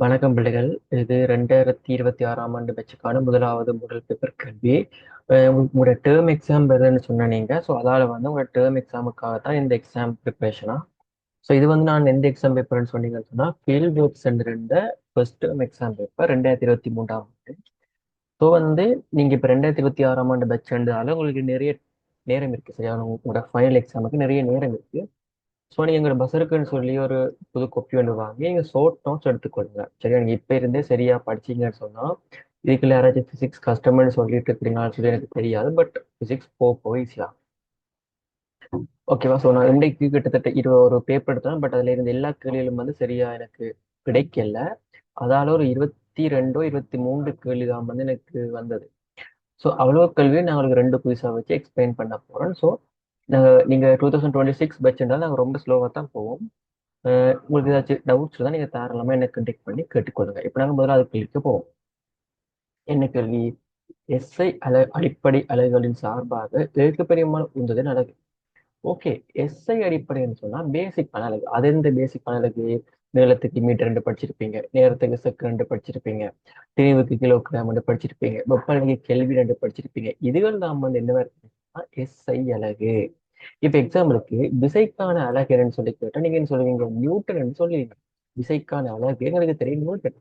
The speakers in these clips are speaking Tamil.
வணக்கம் பிள்ளைகள். இது 2026ஆம் ஆண்டு பேட்சுக்கான முதலாவது முதல் பேப்பர் கல்வி. உங்களோட டேர்ம் எக்ஸாம் வருதுன்னு சொன்ன நீங்க. ஸோ அதால வந்து உங்களோட டேர்ம் எக்ஸாமுக்காக தான் இந்த எக்ஸாம் ப்ரிப்பரேஷனா. ஸோ இது வந்து நான் எந்த எக்ஸாம் பேப்பர்னு சொன்னீங்கன்னு சொன்னா field work center first term exam paper 2023ஆம் ஆண்டு. ஸோ வந்து நீங்க இப்போ 2026ஆம் ஆண்டு பேட்ச்ன்றதால உங்களுக்கு நிறைய நேரம் இருக்கு. சரியா, உங்களோட ஃபைனல் எக்ஸாமுக்கு நிறைய நேரம் இருக்கு. ஸோ நீங்க எங்களோட பஸ்ஸருக்குன்னு சொல்லி ஒரு புது கொப்பி ஒன்று வாங்கி நீங்க ஷார்ட் நோட்ஸ் எடுத்துக்கொள்ளுங்க. சரியா, நீங்க இப்ப இருந்தே சரியா படிச்சீங்கன்னு சொன்னா இதுக்குள்ள யாராச்சும் பிசிக்ஸ் கஷ்டம்னு சொல்லிட்டு இருக்கிறீங்கன்னு சொல்லி எனக்கு தெரியாது. பட் பிசிக்ஸ் போக ஈஸியா. ஓகேவா? ஸோ நான் இன்றைக்கு கிட்டத்தட்ட ஒரு பேப்பர் எடுத்தேன். பட் அதுல இருந்த எல்லா கேள்விகளும் வந்து சரியா எனக்கு கிடைக்கல. அதால ஒரு 22 23 கேள்வி தான் வந்து எனக்கு வந்தது. ஸோ அவ்வளோ கேள்வியை நான் உங்களுக்கு ரெண்டு குயிஸாக வச்சு எக்ஸ்பிளைன் பண்ண போறேன். ஸோ நீங்க 2026 பேட்ச் இருந்தாலும் நாங்கள் ரொம்ப ஸ்லோவாக தான் போவோம். உங்களுக்கு ஏதாச்சும் டவுட்ஸ் தான் நீங்க தாராளமா என்ன கண்டெக்ட் பண்ணி கேட்டுக்கொள்ளுங்க. இப்போ நாங்கள் முதல்ல அது கேள்விக்கு போவோம். என்ன கேள்வி? எஸ்ஐ அடிப்படை அலகுகளின் சார்பாக ஏகப்பரிமாண உந்துதல் அலகு. ஓகே, எஸ்ஐ அடிப்படைன்னு சொன்னா பேசிக் அலகு. அது எந்த பேசிக் அலகு? நீளத்துக்கு மீட்டர் ரெண்டு படிச்சிருப்பீங்க, நேரத்துக்கு செகண்ட் படிச்சிருப்பீங்க, திணிவுக்கு கிலோகிராம் ரெண்டு படிச்சிருப்பீங்க, வெப்பநிலைக்கு கெல்வி ரெண்டு படிச்சிருப்பீங்க. இதுகள் நாம் வந்து என்ன இருக்குன்னா எஸ்ஐ அலகு. இப்ப எக்ஸாம்பிளுக்கு விசைக்கான அலகு என்னன்னு சொல்லி கேட்டா நீங்க என்ன சொல்லுவீங்க? நியூட்டன் சொல்லுவீங்க. விசைக்கான அலகு எங்களுக்கு தெரியும் நியூட்டன்.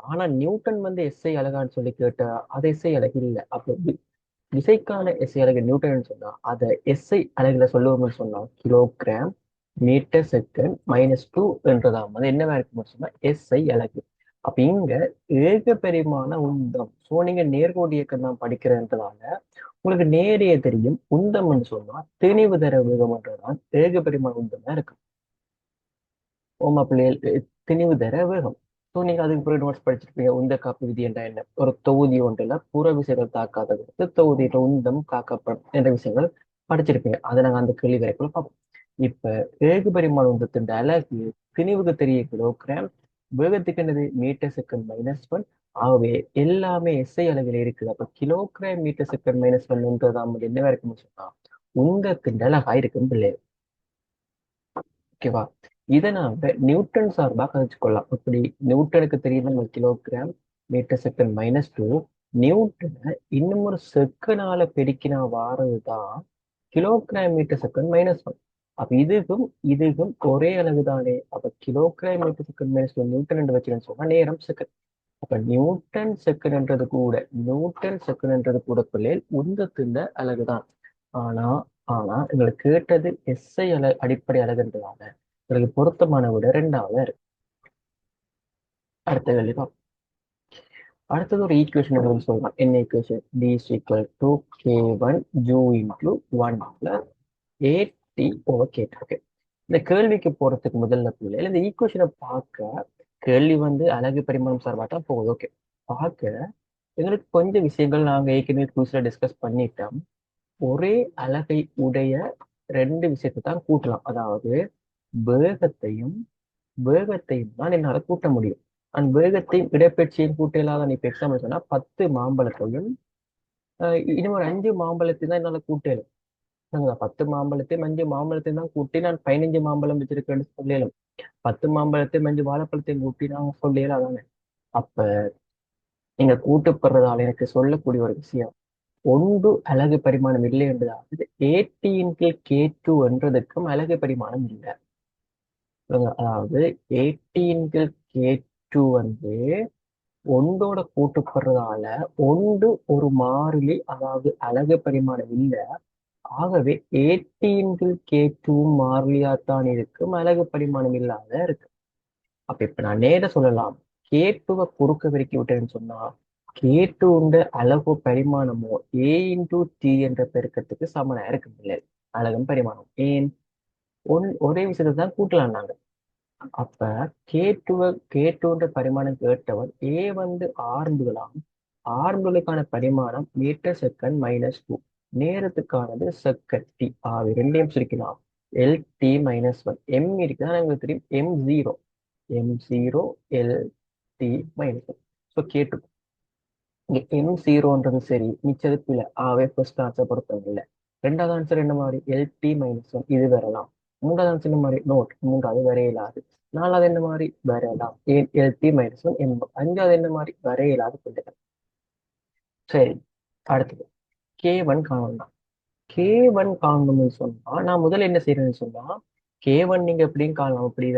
ஆனா நியூட்டன் வந்து எஸ்ஐ அலகான்னு சொல்லி கேட்டா அது எஸ்ஐ அலகு இல்ல. அப்போ விசைக்கான எஸ்ஐ அலகு நியூட்டன் சொன்னா அதை எஸ்ஐ அலகுல சொல்லுவோம்னு சொன்னா கிலோகிராம் மீட்டர் செகண்ட் -2 என்றதா வந்து என்னவா இருக்குன்னு சொன்னா எஸ்ஐ அலகு. அப்ப இங்க ஏக பெருமான உந்தம். சோ நீங்க நேர்கோட்டு இயக்கம் தான் படிக்கிறதுன்றதால உங்களுக்கு நேரிய தெரியும். உந்தம்னு சொன்னா திணிவு தர வேகம்ன்றதான் ஏக பெருமான உந்தமா இருக்கு. ஓமா பிள்ளைகள், திணிவு தர வேகம். ஸோ நீங்க அதுக்கு பிறகு நோட்ஸ் படிச்சிருப்பீங்க. உந்த காப்பு விதி என்ற என்ன? ஒரு தொகுதி ஒன்றில் புற விசைகள் தாக்காதது தொகுதியில உந்தம் காக்கப்படும் என்ற விஷயங்கள் படிச்சிருப்பீங்க. அதை நாங்க அந்த கேள்வி வரைக்குள்ள பார்ப்போம். இப்ப ஏக பரிமாண உந்தத்தின் அலகு திணிவுக்கு தெரிய கிலோகிராம், வேகத்துக்கு என்னது மீட்டர் செகண்ட் -1. ஆகவே எல்லாமே எஸ்ஐ அளவில் இருக்குது. அப்ப கிலோகிராம் மீட்டர் செகண்ட் -1 என்ன இருக்குன்னு சொன்னா உந்தத்தின் அலகா இருக்கும் பிள்ளை. ஓகேவா? இதை நாம நியூட்டன் சார்பாக கழிச்சுக்கொள்ளலாம். இப்படி நியூட்டனுக்கு தெரியும் நம்ம கிலோகிராம் மீட்டர் செகண்ட் -2. நியூட்டனை இன்னும் ஒரு செகண்டால பெருக்கினா வாரதுதான் கிலோகிராம் மீட்டர் செகண்ட் -1. அப்ப இதுக்கும் ஒரே அளவு தானே. அப்ப கிலோகிராம் மீட்டர் செகண்ட் -1 நியூட்டன் என்று வச்சுக்கன்னு சொன்னா நேரம் செகண்ட். அப்ப நியூட்டன் செகண்ட்ன்றது கூட பிள்ளைகள் உந்தத்தின் அலகுதான். ஆனா ஆனா எங்களுக்கு கேட்டது எஸ்ஐ அடிப்படை அலகுன்றதால எங்களுக்கு பொருத்தமான விட ரெண்டாவது இருக்கு. அடுத்த கேள்வி பார்ப்போம். அடுத்தது ஒரு ஈக்குவேஷன் உங்களுக்கு சொல்லலாம். என்ன equation? d is equal to k1 u into 1 plus at/k2. Okay, இந்த கேள்விக்கு போறதுக்கு முதல்ல பிள்ளைகள் இந்த ஈக்குவேஷனை பார்க்க, கேள்வி வந்து அலகு பரிமாணம் சார்பாக தான் போகுது. ஓகே, பார்க்க எங்களுக்கு கொஞ்சம் விஷயங்கள் நாங்க ஏற்கனவே குயிஸ்ல டிஸ்கஸ் பண்ணிட்டோம். ஒரே அலகை உடைய ரெண்டு விஷயத்தை தான் கூட்டலாம். அதாவது வேகத்தையும் வேகத்தையும் தான் என்னால கூட்ட முடியும். அந்த வேகத்தையும் இடப்பெயர்ச்சியும் கூட்ட இல்லாத இப்ப எக்ஸாம்பிள் சொன்னா 10 மாம்பழத்தையும் இன்னும் ஒரு 5 மாம்பழத்தையும் தான் என்னால கூட்டலும். 10 மாம்பழத்தையும் 5 மாம்பழத்தையும் தான் கூட்டி நான் 15 மாம்பழம் வச்சிருக்கேன்னு சொல்லலும். 10 மாம்பழத்தையும் 5 வாழைப்பழத்தையும் கூட்டி நான் சொல்லல அதானே. அப்ப நீங்க கூட்டுப்படுறதால எனக்கு சொல்லக்கூடிய ஒரு விஷயம் ஒன்று அலகு பரிமாணம் இல்லை என்றதாவது AT/K2 என்றதுக்கும் அலகு பரிமாணம் இல்லை. அதாவது AT/K2 வந்து ஒன்றோட கூட்டுப்படுறதால ஒன்று ஒரு மாறிலி, அதாவது அலகு பரிமாணம் இல்லை. ஆகவே AT/K2 மாறிலியாத்தான் இருக்கும், அலகு பரிமாணம் இல்லாத இருக்கு. அப்ப இப்ப நான் நேர சொல்லலாம், கேட்டுவை குறுக்க பெருக்கி விட்டேன்னு சொன்னா கேட்டு உண்ட அலகு பரிமாணமோ A x T என்ற பெருக்கத்துக்கு சமனா இருக்கும் இல்லை அலகும் பரிமாணம். ஏன் ஒரே விஷயத்தை தான் கூட்டலாம் நாங்க. அப்ப கேட்டுன்ற பரிமாணம் கேட்டவர் ஏ வந்து ஆர்ந்துகளாம். ஆர்ந்துகளுக்கான பரிமாணம் மீட்டர் செகண்ட் -2. நேரத்துக்கானது செகண்ட் டி. ரெண்டையும் சுருக்கலாம். LT-1 எம் இருக்குதான் எங்களுக்கு தெரியும். M0 LT-1. ஸோ கேட்டு இங்க M0ன்றது சரி, மிச்சது பிள்ளை. ஃபர்ஸ்ட் ஆன்சர் பொறுத்தவரை இல்லை. ரெண்டாவது ஆன்சர் என்ன மாதிரி? LT-1 இது வரலாம். மூன்றாவது ஆன்சர் என்ன மாதிரி? நோட் மூன்றாவது வரையலாது. நாலாவது என்ன மாதிரி வரையலாம்? LP மைனஸ் ஒன் என்போம். அஞ்சாவது என்ன மாதிரி வரையலாத புள்ளிகள். சரி, அடுத்தது K1 காணலாம். K1 காணணும்னு சொன்னா நான் முதல்ல என்ன செய்யறேன்னு சொன்னா, K1 நீங்க எப்படியும் காணலாம். இப்படி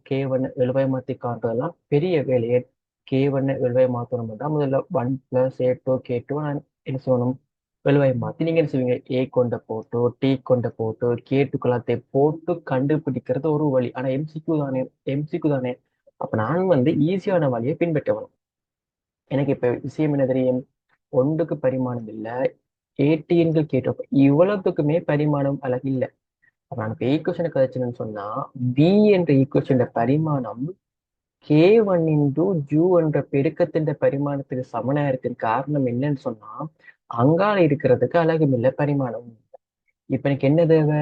K1 எழுவை மாத்தி காண்றதெல்லாம் பெரிய வேலையே. K1 எழுவை மாத்தணும்னா முதல்ல 1 + A2 K2 நான் என்ன செய்யணும்? எழுவை மாத்தி நீங்க என்ன செய்வீங்க? A கொண்ட போட்டு T கொண்ட போட்டு K2 குலத்தை போட்டு கண்டுபிடிக்கிறது ஒரு வழி. ஆனா MCQ தானே, MCQ தானே. அப்ப நான் வந்து ஈஸியான வழியை பின்பற்றணும். எனக்கு இப்ப விஷயம் என்ன தெரியும்? ஒன்றுக்கு பரிமாணம் இல்ல, ஏடிஎன்கள் கேட்டோம், இவ்வளவுக்குமே பரிமாணம் அழகு இல்ல. அப்ப நான் இப்ப ஈக்குவேஷனை கதைச்சேன்னு சொன்னா, பி என்ற ஈக்குவேஷன் பரிமாணம் K1 இன்டு ஜூ என்ற பெருக்கத்தின் பரிமாணத்துக்கு சமனா இருக்கிற காரணம் என்னன்னு சொன்னா, அங்கால இருக்கிறதுக்கு அழகும் இல்ல, பரிமாணம். இப்ப எனக்கு என்ன தேவை?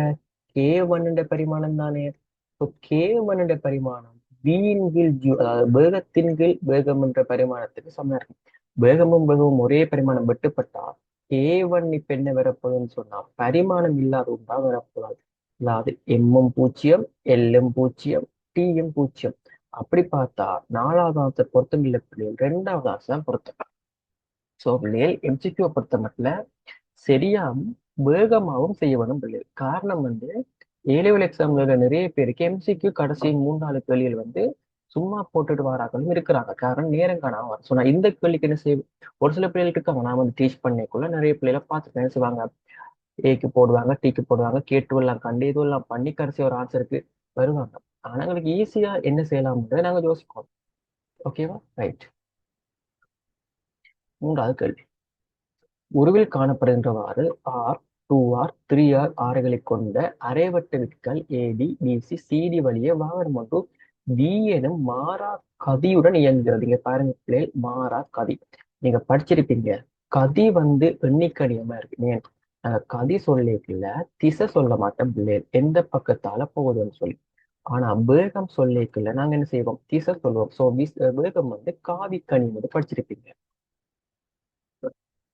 K1 பரிமாணம் தானே. இப்போ K1 பரிமாணம் பியின் கீழ் ஜூ, அதாவது வேகத்தின் கீழ் வேகம் என்ற பரிமாணத்துக்கு சமனா இருக்கு. வேகமும் வேகமும் ஒரே பரிமாணம் வெட்டுப்பட்டா K1 இப்ப என்ன வரப்போகுதுன்னு சொன்னா பரிமாணம் இல்லாத ஒன்றா வரப்போகாது. அதாவது எம்மும் பூஜ்ஜியம், எல்லும் பூஜ்ஜியம், டியும் பூஜ்ஜியம். அப்படி பார்த்தா நாலாவது ஆசை பொருத்தம் இல்லை பிள்ளைகள், ரெண்டாவது ஆசை தான் பொருத்தம். ஸோ பிள்ளைகள் எம்சிக்யூ பொறுத்த மட்டும் சரியாகவும் வேகமாகவும் செய்ய வேணும் பிள்ளைகள். காரணம் வந்து ஏலெவல் எக்ஸாம்ல நிறைய பேருக்கு எம்சிக்யூ கடைசி 3-4 கேள்விகள் வந்து சும்மா போட்டுட்டு வராங்களும் இருக்கிறாங்க. காரணம் நேரம் காணாம வர. ஸோ நான் இந்த கேள்விக்கு என்ன செய்வேன்? ஒரு சில பிள்ளைகளுக்கு இருக்காங்க, நான் வந்து டீச் பண்ணிக்குள்ள நிறைய பிள்ளைகளை பார்த்துட்டு என்ன செய்வாங்க, ஏக்கு போடுவாங்க, டிக்கு போடுவாங்க, கேட்டு எல்லாம் கண்டு இதுவும் எல்லாம் பண்ணி கடைசி ஒரு ஆன்சருக்கு வருவாங்க. ஆனா எங்களுக்கு ஈஸியா என்ன செய்யலாம்ன்றதை நாங்க யோசிப்போம். ஓகேவா? ரைட். மூன்றாவது கேள்வி. உருவில் காணப்படுகின்றவாறு ஆர், 2R, 3R ஆறுகளை கொண்ட அரைவட்ட விட்கள் ஏடி பிசி சிடி வழியே வாகனம் ஒன்று வி எனும் மாறா கதியுடன் இயங்குகிறது. இங்க பாருங்க பிள்ளைகள், மாறா கதி நீங்க படிச்சிருப்பீங்க. கதி வந்து எண்ணிக்கணியமா இருக்கு. நாங்க கதி சொல்லிக்கல, திசை சொல்ல மாட்டோம் பிள்ளைகள், எந்த பக்கத்தால போகுதுன்னு சொல்லி. ஆனா வேகம் சொல்லிக்கல நாங்க என்ன செய்வோம்? திசை சொல்லுவோம். சோ வேகம் வந்து காவி கனி வந்து படிச்சிருப்பீங்க.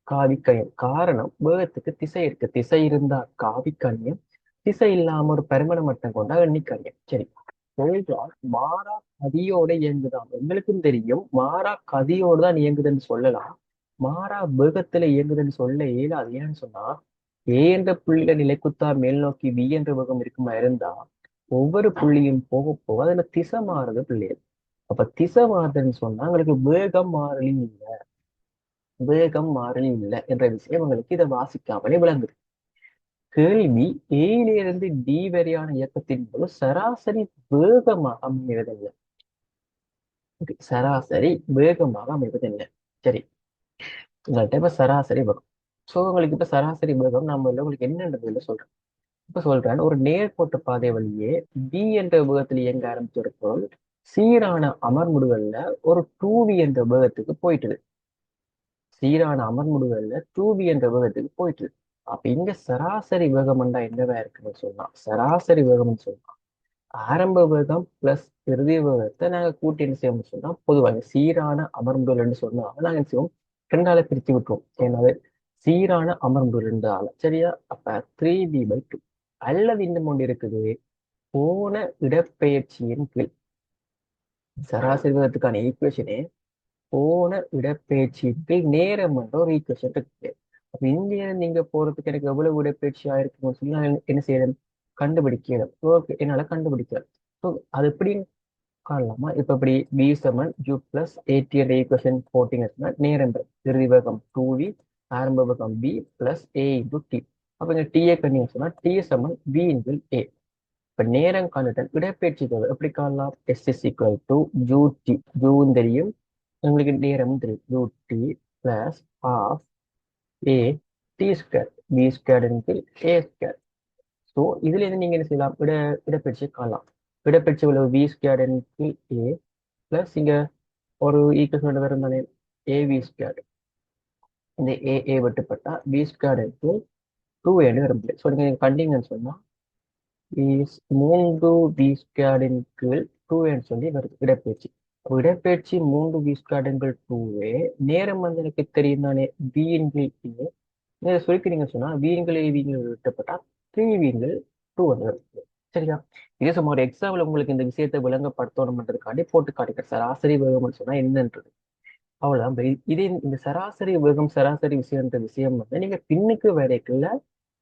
காவிக்கணியம். காரணம் வேகத்துக்கு திசை இருக்கு. திசை இருந்தா காவிக்கணியம், திசை இல்லாம ஒரு பரிமாண மட்டம் கொண்டா எண்ணிக்கணியம். சரி, என்றால் மாறா கதியோட இயங்குதான். எங்களுக்கும் தெரியும் மாறா கதியோடு தான் இயங்குதுன்னு சொல்லலாம். மாறா வேகத்துல இயங்குதுன்னு சொல்ல இயலாது. ஏன்னு சொன்னா ஏ என்ற புள்ளியில நிலைக்குத்தா மேல் நோக்கி வி என்ற வேகம் இருக்குமா இருந்தா ஒவ்வொரு புள்ளியும் போக போக அதுல திசை மாறுது பிள்ளைகள். அப்ப திசை மாறுதுன்னு சொன்னா உங்களுக்கு வேகம் மாறலி, வேகம் மாறல் இல்லை என்ற விஷயம் உங்களுக்கு இதை வாசிக்காமலே விளங்குது. கேள்வி ஏயிலிருந்து டி வரையான இயக்கத்தின் போது சராசரி வேகமாக அமைவதில்லை. சராசரி வேகமாக அமைவதில்லை. சரி, உங்கள்கிட்ட இப்ப சராசரி வேகம். சோ உங்களுக்கு இப்ப சராசரி வேகம் நம்ம உங்களுக்கு என்னன்றதுல சொல்றேன். இப்ப சொல்றேன், ஒரு நேர்கோட்டு பாதை வழியே பி என்ற வேகத்தில் இயங்க ஆரம்பிச்ச ஒரு பொருள் சீரான அமர்முடுகல்ல ஒரு 2V என்ற வேகத்துக்கு போயிட்டுது. சீரான அமர்முடுகல்ல 2V என்ற வேகத்துக்கு போயிட்டு. அப்ப இங்க சராசரி வேகம்ண்டா என்னவா இருக்குன்னு சொன்னா, சராசரி வேகம்னு சொன்னா ஆரம்ப வேகம் பிளஸ் இறுதி வேகத்தை நாங்க கூட்டி என்ன செய்யணும்னு சொன்னா, பொதுவாக சீரான அமர்ந்துள்ளன்னு சொன்னா நாங்க என்ன செய்வோம்? ரெண்டால பிரித்து விட்டுருவோம். ஏன்னாவது சீரான அமர்ந்து 2 ஆள். சரியா? அப்ப 3V/2. அல்லது இன்னும் ஒன்று இருக்குது, கோண இடப்பெயர்ச்சியின் கீழ். சராசரி வேகத்துக்கான ஈக்குவேஷனே போன இடப்பெயர்ச்சிக்கு நேரம் என்ற ஒரு ஈக்குவேஷன் இருக்கு. அப்ப இந்தியா நீங்க போறதுக்கு எனக்கு எவ்வளவு இடப்பெயர்ச்சி ஆயிருக்குன்னு சொல்லி நான் என்ன செய்யணும்? கண்டுபிடிக்கணும். ஓகே, என்னால கண்டுபிடிக்கலாம். ஸோ அது எப்படி காணலாமா? இப்ப இப்படி பி சமன் ஜூ பிளஸ் ஏடி என்ற ஈக்குவேஷன் போட்டீங்கன்னா நேரம் இறுதி வேகம் 2V, ஆரம்ப வேகம் V plus A into T. அப்ப இங்க டிஏ கண்டிங்க சொன்னா டி சமன் பி இன்டு ஏ. இப்ப நேரம் காணுதல் இடப்பெயர்ச்சி தேவை எப்படி காணலாம்? S is equal to U T, ஜூவும் தெரியும், உங்களுக்கு நேரம் தெரியும், U T plus half A T square V square A square. So இதுல இருந்து நீங்க என்ன செய்யலாம்? இடப்பெயர்ச்சி காணலாம். இடப்பெயர்ச்சி உள்ள வி ஸ்கொயர் ஏ பிளஸ் இங்க ஒரு ஈக்குவேஷன் வரும் தானே, ஏவி ஸ்கொயர். இந்த ஏ வெட்டுப்பட்டா பி ஸ்கொயர் 2 வரும். ஸோ நீங்க கண்டிங்கன்னு சொன்னா is 3V² கீழ் 2 சொல்லி வருது இடப்பெயர்ச்சி. இடப்பெயர்ச்சி 3V² 2A. நேரம் வந்து எனக்கு தெரியும் தானே, V இன் கீழ் A. இதை சுருக்கிறீங்க சொன்னா V இன் கீழ் A, V இன் கீழ் விட்டப்பட்டா 3V இன் கீழ் 2 வந்து வருது. சரியா? இதே சும்மா ஒரு எக்ஸாம்பிள் உங்களுக்கு இந்த விஷயத்தை விளங்கப்படுத்தணும்ன்றதுக்காண்டி போட்டு காட்டுங்க. சராசரி வேகம்னு சொன்னா என்னன்றது. அவ்வளவுதான். இதே இந்த சராசரி வேகம், சராசரி விஷயம்ன்ற விஷயம் வந்து நீங்க பின்னுக்கு வேலைக்குள்ள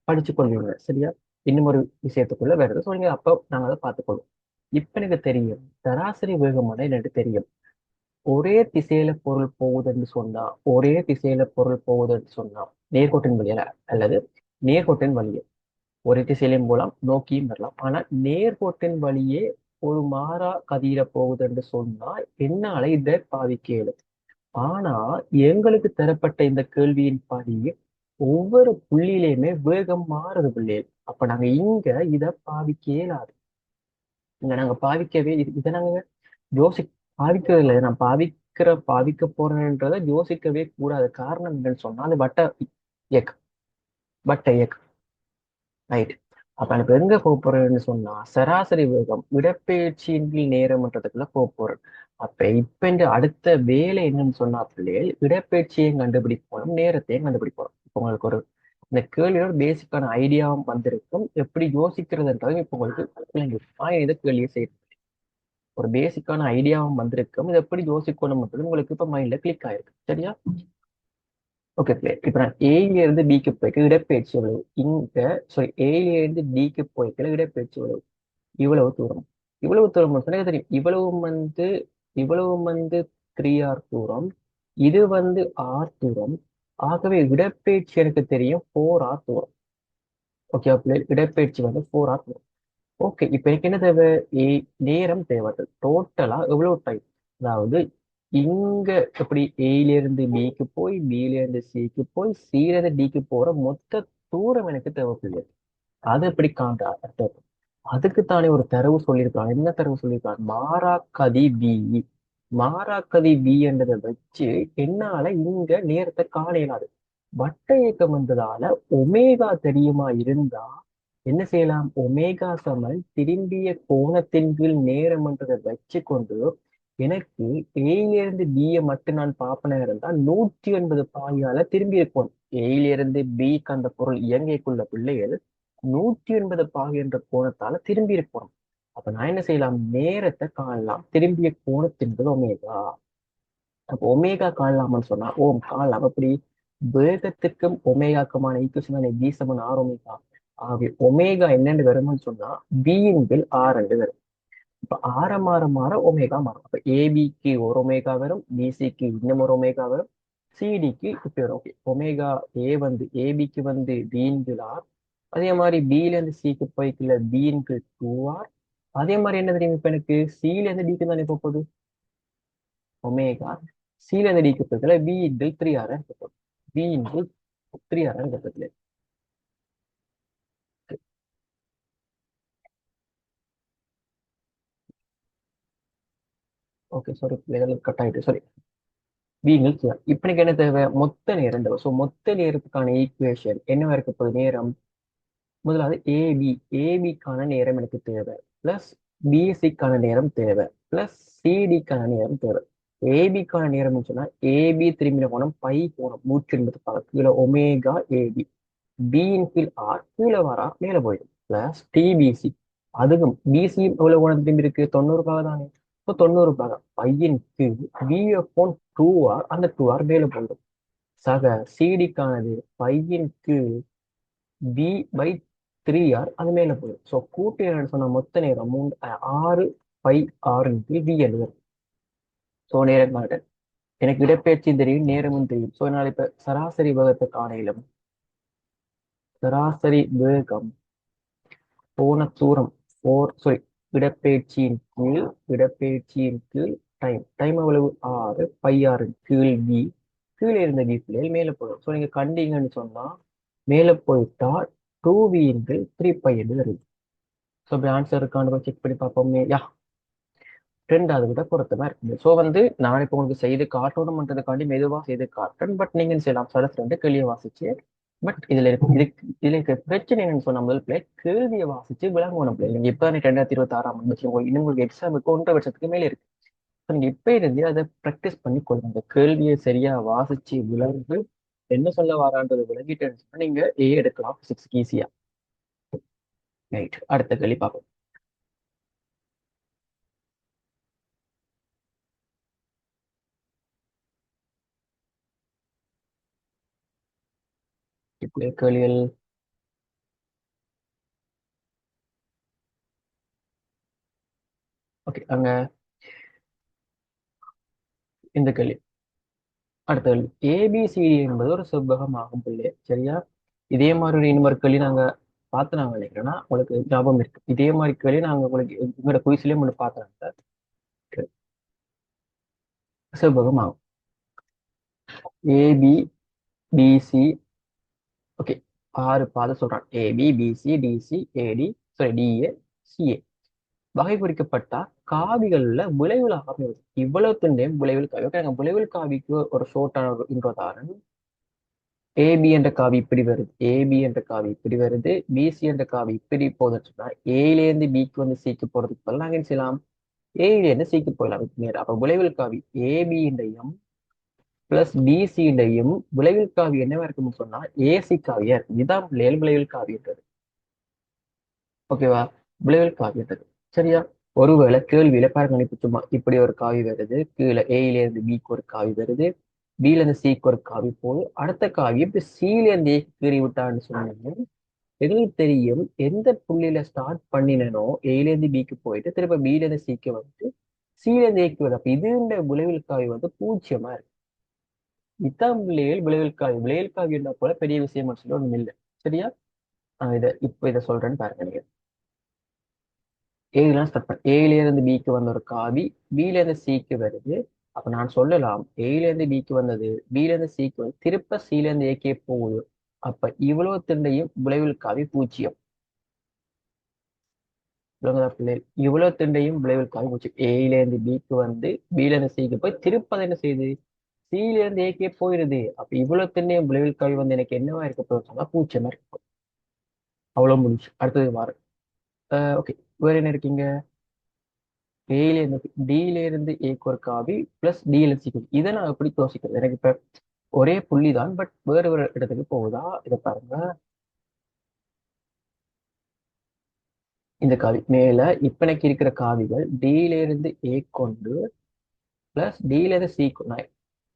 படிச்சு கொள்வீங்க. சரியா? இன்னும் ஒரு விஷயத்துக்குள்ள வேற எதுவும் சொல்லுங்க. அப்ப நாங்க அதை பார்த்துக்கொள்வோம். இப்ப எனக்கு தெரியும் சராசரி வேகமான எனக்கு தெரியும். ஒரே திசையில பொருள் போகுதுன்னு சொன்னா, ஒரே திசையில பொருள் போகுதுன்னு சொன்னா, நேர்கோட்டின் வழியில அல்லது நேர்கோட்டின் வழியே ஒரே திசையிலையும் போகலாம், நோக்கியும் வரலாம். ஆனா நேர்கோட்டின் வழியே ஒரு மாறா கதிர போகுதுன்னு சொன்னா என்னால இதை பாவிக்க இயலும். ஆனா எங்களுக்கு தரப்பட்ட இந்த கேள்வியின் படி ஒவ்வொரு புள்ளியிலையுமே வேகம் மாறுது பிள்ளைகள். அப்ப நாங்க இங்க இதை பாவிக்க இயலாது. இங்க நாங்க பாவிக்கவே இதை நாங்க யோசி பாவிக்கிறது இல்லை. நான் பாவிக்க போறேன்றதை யோசிக்கவே கூடாது. காரணம் என்னன்னு சொன்னா அது இயக்கம் வட்ட இயக்கம். ரைட். அப்ப எனக்கு எங்க போக போறேன்னு சொன்னா சராசரி வேகம் இடப்பெயர்ச்சியின் நேரம்ன்றதுக்குள்ள போக போறேன். அப்ப இப்ப இந்த அடுத்த வேலை என்னன்னு சொன்னா பிள்ளைகள் இடப்பெயர்ச்சியையும் கண்டுபிடிப்போம், நேரத்தையும் கண்டுபிடிப்போம். இப்ப உங்களுக்கு ஒரு இந்த கேள்வியோட பேசிக்கான ஐடியாவும் வந்திருக்கும், எப்படி யோசிக்கிறதுன்றது இப்ப உங்களுக்கு விளங்கி இந்த கேள்வியை செய்யும். ஒரு பேசிக்கான ஐடியாவும் வந்திருக்கும், இது எப்படி யோசிக்கணும்ன்றது உங்களுக்கு இப்ப மைண்ட்ல கிளிக் ஆயிருக்கு. சரியா? Okay player. இப்ப நான் ஏல இருந்து பிக்கு போயிட்டு இடப்பெயர்ச்சி எவ்வளவு இங்க, சாரி, ஏல இருந்து டிக்கு போயிட்டு இடப்பெயர்ச்சி எவ்வளவு இவ்வளவு தூரம். இவ்வளவு தூரம் சொன்னா எனக்கு தெரியும். இவ்வளவு வந்து 3R தூரம், இது வந்து ஆர் தூரம். ஆகவே இடப்பெயர்ச்சி எனக்கு தெரியும் 4R தூரம். ஓகே பிளேயர், இடப்பெயர்ச்சி வந்து 4R தூரம். ஓகே, இப்ப எனக்கு என்ன தேவை? ஏ நேரம் தேவை. டோட்டலா எவ்வளவு டைம்? அதாவது இங்க எப்படி ஏல இருந்து பிக்கு போய், பில இருந்து சிக்கு போய், சில இருந்து டிக்கு போற மொத்த தூரம் எனக்கு தேவைப்படுது. அது எப்படி காண்றா? அதுக்குத்தானே ஒரு தரவு சொல்லியிருக்கான். என்ன தரவு சொல்லியிருக்கான்? மாறாக்கதி பி. மாறாக்கதி பி என்றதை வச்சு என்னால இங்க நேரத்தை காண இயலாது. வட்ட இயக்கம் வந்ததால ஒமேகா தெரியுமா இருந்தா என்ன செய்யலாம்? ஒமேகா சமன் திரும்பிய கோணத்தின் கீழ் நேரம் என்றதை வச்சு கொண்டு எனக்கு ஏயிலிருந்து பியை மட்டும் நான் பார்ப்பன இருந்தா 180 பாகையால திரும்பி இருக்கும். ஏயிலிருந்து பிக்கு அந்த பொருள் இயங்கைக்குள்ள பிள்ளைகள் 180 பாகை என்ற கோணத்தால திரும்பி இருப்போம். அப்ப நான் என்ன செய்யலாம்? நேரத்தை காணலாம். திரும்பிய கோணத்தின்பது ஒமேகா. அப்போ ஒமேகா காணலாம்னு சொன்னா ஓம் காணலாம். அப்படி வேகத்துக்கும் ஒமேகாக்குமான ஈக்குவேஷன் தான் பி சமன் ஆர் ஒமேகா. ஆகவே ஒமேகா என்னன்னு வரும்னு சொன்னா பியின் பில் ஆர் என்று வரும். இப்ப ஆரம் மாற மாற ஒமேகா மாறும். அப்ப ஏபிக்கு ஒரு ஒமேகா வரும், பிசிக்கு இன்னும் ஒரு ஒமேகா வரும், சிடிக்கு இப்படி வரும். ஓகே, ஒமேகா ஏ வந்து ஏபிக்கு வந்து பியின் பில் ஆர். அதே மாதிரி பில இருந்து சிக்கு போய்க்குள்ள பின்கு 2R. அதே மாதிரி என்ன தெரியும்? இப்ப எனக்கு சில இருந்து டிக்கு தானே போக போகுது ஒமேகா. சில இருந்து டிக்கு போய்க்குள்ள பி இன்டு 3R இருக்க போகுது. பி இன்டு 3R இருக்க போகுது. ஓகே, சாரி, கட் ஆயிட்டு, சாரி. B into 3R. இப்ப எனக்கு என்ன தேவை? மொத்த நேரம் தேவை. ஸோ மொத்த நேரத்துக்கான ஈக்குவேஷன் என்னவா இருக்க போகுது? நேரம் முதலாவது ஏபி. ஏபிக்கான நேரம் எனக்கு தேவை, பிளஸ் பிஎஸ்சிக்கான நேரம் தேவை, பிளஸ் சிடிக்கான நேரம் தேவை. ஏபிக்கான நேரம் சொன்னா ஏபி திரும்பின கோணம் பை கோணம் 180 பாக கீழே ஒமேகா ஏபி. பியின் கீழ் ஆர் கீழே வரா மேல போயிடும், பிளஸ் டிபிசி. அதுக்கும் பிசியும் எவ்வளவு கோணம் திரும்பி இருக்கு? 90 பாக தானே. இப்போ 90 பாக பையின் கீழ் பிஎஃப் 2R, அந்த 2R மேல போயிடும். சக சிடிக்கானது பையின் கீழ் பி பை 3R, அது மேல போயிடும். ஸோ கூட்டு என்னன்னு சொன்னா மொத்த நேரம் 6 பை 6 பி எழுதுறது. ஸோ நேரம் காட்ட எனக்கு இடப்பெயர்ச்சி தெரியும், நேரமும் தெரியும். ஸோ என்னால் இப்ப சராசரி வேகத்தை காண இயலும். சராசரி வேகம் போன தூரம் சாரி, இடப்பெயர்ச்சியின் கீழ் டைம். டைம் எவ்வளவு? 6 பை 6 கீழ் பி. கீழே இருந்த பி பிள்ளைகள் மேல போயிடும். ஸோ நீங்க கண்டீங்கன்னு சொன்னா மேல போயிட்டா 2V இன்டு 3π என்று வருது. ஸோ இப்படி ஆன்சர் இருக்கான்னு செக் பண்ணி பார்ப்போமே. யா, ட்ரெண்ட் அதை விட பொருத்தமா இருக்குது. ஸோ வந்து நான் இப்போ உங்களுக்கு செய்து காட்டணும்ன்றதுக்காண்டி மெதுவா செய்து காட்டுறேன். பட் நீங்க என்ன செய்யலாம்? சரஸ் ரெண்டு கேள்வியை வாசிச்சு. பட் இதுல இருக்க பிரச்சனை என்னன்னு சொன்ன முதல் பிள்ளை கேள்வியை வாசிச்சு விளங்கணும் பிள்ளை. நீங்க இப்ப 2026ஆம் ஆண்டு இன்னும் உங்களுக்கு எக்ஸாமுக்கு 1.5 வருஷத்துக்கு மேல இருக்கு. So நீங்க இப்ப இருந்து அதை ப்ராக்டிஸ் பண்ணி கொள்ளுங்க. அந்த கேள்வியை சரியா வாசிச்சு விளங்கி என்ன சொல்ல வரான்றது விளங்கிட்டேன்னு சொன்னா நீங்க எடுக்கலாம் 6 ஈஸியா. ரைட், அடுத்த கேள்வி பார்ப்போம். ஓகே கேள்விகள். ஓகே அங்க இந்த கேள்வி. அடுத்த கேள்வி. ஏபிசிடி என்பது ஒரு செவ்வகம் ஆகும் பிள்ளை. சரியா? இதே மாதிரி ஒரு இன்னொரு கேள்வி நாங்க பார்த்து நாங்க நினைக்கிறேன்னா உங்களுக்கு ஞாபகம் இருக்கு. இதே மாதிரி கேள்வி நாங்க உங்களுக்கு உங்களோட குயிஸ்லயும் ஒன்று பார்த்தோம். செவ்வகம் ஆகும். AB PC. ஓகே 6 பாதை சொல்றான். ஏபி பிசி டிசி ஏடி சாரி டிஏ சிஏ வகைபிரிக்கப்பட்ட காவிகள்ல விளைவுல அமைவது. இவ்வளவு திண்டையும் விளைவில் காவி. ஓகே நாங்க விளைவில் காவிக்கு ஒரு ஷோர்ட்டான ஒரு இன்ட்ரோதாரன். ஏபி என்ற காவி இப்படி வருது. ஏபி என்ற காவி இப்படி வருது. பிசி என்ற காவி இப்படி போகுதுன்னு சொன்னா ஏலேருந்து பிக்கு வந்து சிக்கு போறதுக்கு பதிலா நாங்க என்ன செய்யலாம்? ஏலேருந்து சிக்கு போயிடலாம் அதுக்கு நேரம். அப்ப விளைவில் காவி ஏபி இண்டையும் பிளஸ் பிசி இண்டையும் விளைவில் காவி என்னவா இருக்கும்னு சொன்னா ஏசி காவியா இருக்கும். இதுதான் விளைவில் காவின்றது. ஓகேவா? விளைவில் காவின்றது. சரியா? ஒருவேளை கேள்வியில பாருங்க இப்ப சும்மா இப்படி ஒரு காவி வருது. கீழே ஏல இருந்து பிக்கு ஒரு காவி வருது. பில இருந்து சிக்கு ஒரு காவி போகுது. அடுத்த காவி இப்படி சில இருந்து ஏக்கு கீறி விட்டான்னு சொன்னீங்க. எங்களுக்கு தெரியும் எந்த புள்ளியில ஸ்டார்ட் பண்ணினனோ ஏல இருந்து பிக்கு போயிட்டு திரும்ப பில இருந்து சிக்கு வந்துட்டு சில இருந்து ஏக்கு வருது. அப்ப இது இந்த விளைவில் காவி வந்து பூஜ்ஜியமா இருக்கு. இதான் விளைவில் காவி. விளைவில் காவி என்ன போல பெரிய விஷயமா சொல்லி ஒண்ணும் இல்லை. சரியா? இதை சொல்றேன்னு பாருங்க நீங்க. ஏலாம் ஸ்டார்ட் பண்ண ஏல இருந்து பிக்கு வந்த ஒரு காவி பில இருந்து சிக்கு வருது. அப்ப நான் சொல்லலாம் ஏல இருந்து பிக்கு வந்தது பில இருந்து சிக்கு வந்து திருப்ப சில இருந்து ஏக்கே போகுது. அப்ப இவ்வளவு திண்டையும் விளைவில் காவி பூஜ்ஜியம். விளங்குதா பிள்ளைகள்? இவ்வளவு திண்டையும் விளைவில் காவி பூஜ்ஜியம். ஏல இருந்து பிக்கு வந்து பில இருந்து சிக்கு போய் திருப்ப அது என்ன செய்யுது? சில இருந்து ஏக்கே போயிருது. அப்ப இவ்வளவு திண்டையும் விளைவில் காவி வந்து எனக்கு என்னவா இருக்க போகுதுன்னு சொன்னா பூஜ்ஜியமா இருக்கு. அவ்வளவு முடிச்சு அடுத்தது வாரு. ஓகே வேற என்ன இருக்கீங்க? ஏல இருந்து டில இருந்து ஏக்கு ஒரு காவி பிளஸ் டில சிக்கு. இதை நான் எப்படி யோசிக்கிறது? எனக்கு இப்ப ஒரே புள்ளி தான் பட் வேறு வேறு இடத்துக்கு போகுதா? இதை பாருங்க. இந்த காவி மேல இப்ப எனக்கு இருக்கிற காவிகள் டில இருந்து ஏ கொண்டு பிளஸ் டில இருந்து சி கொண்டு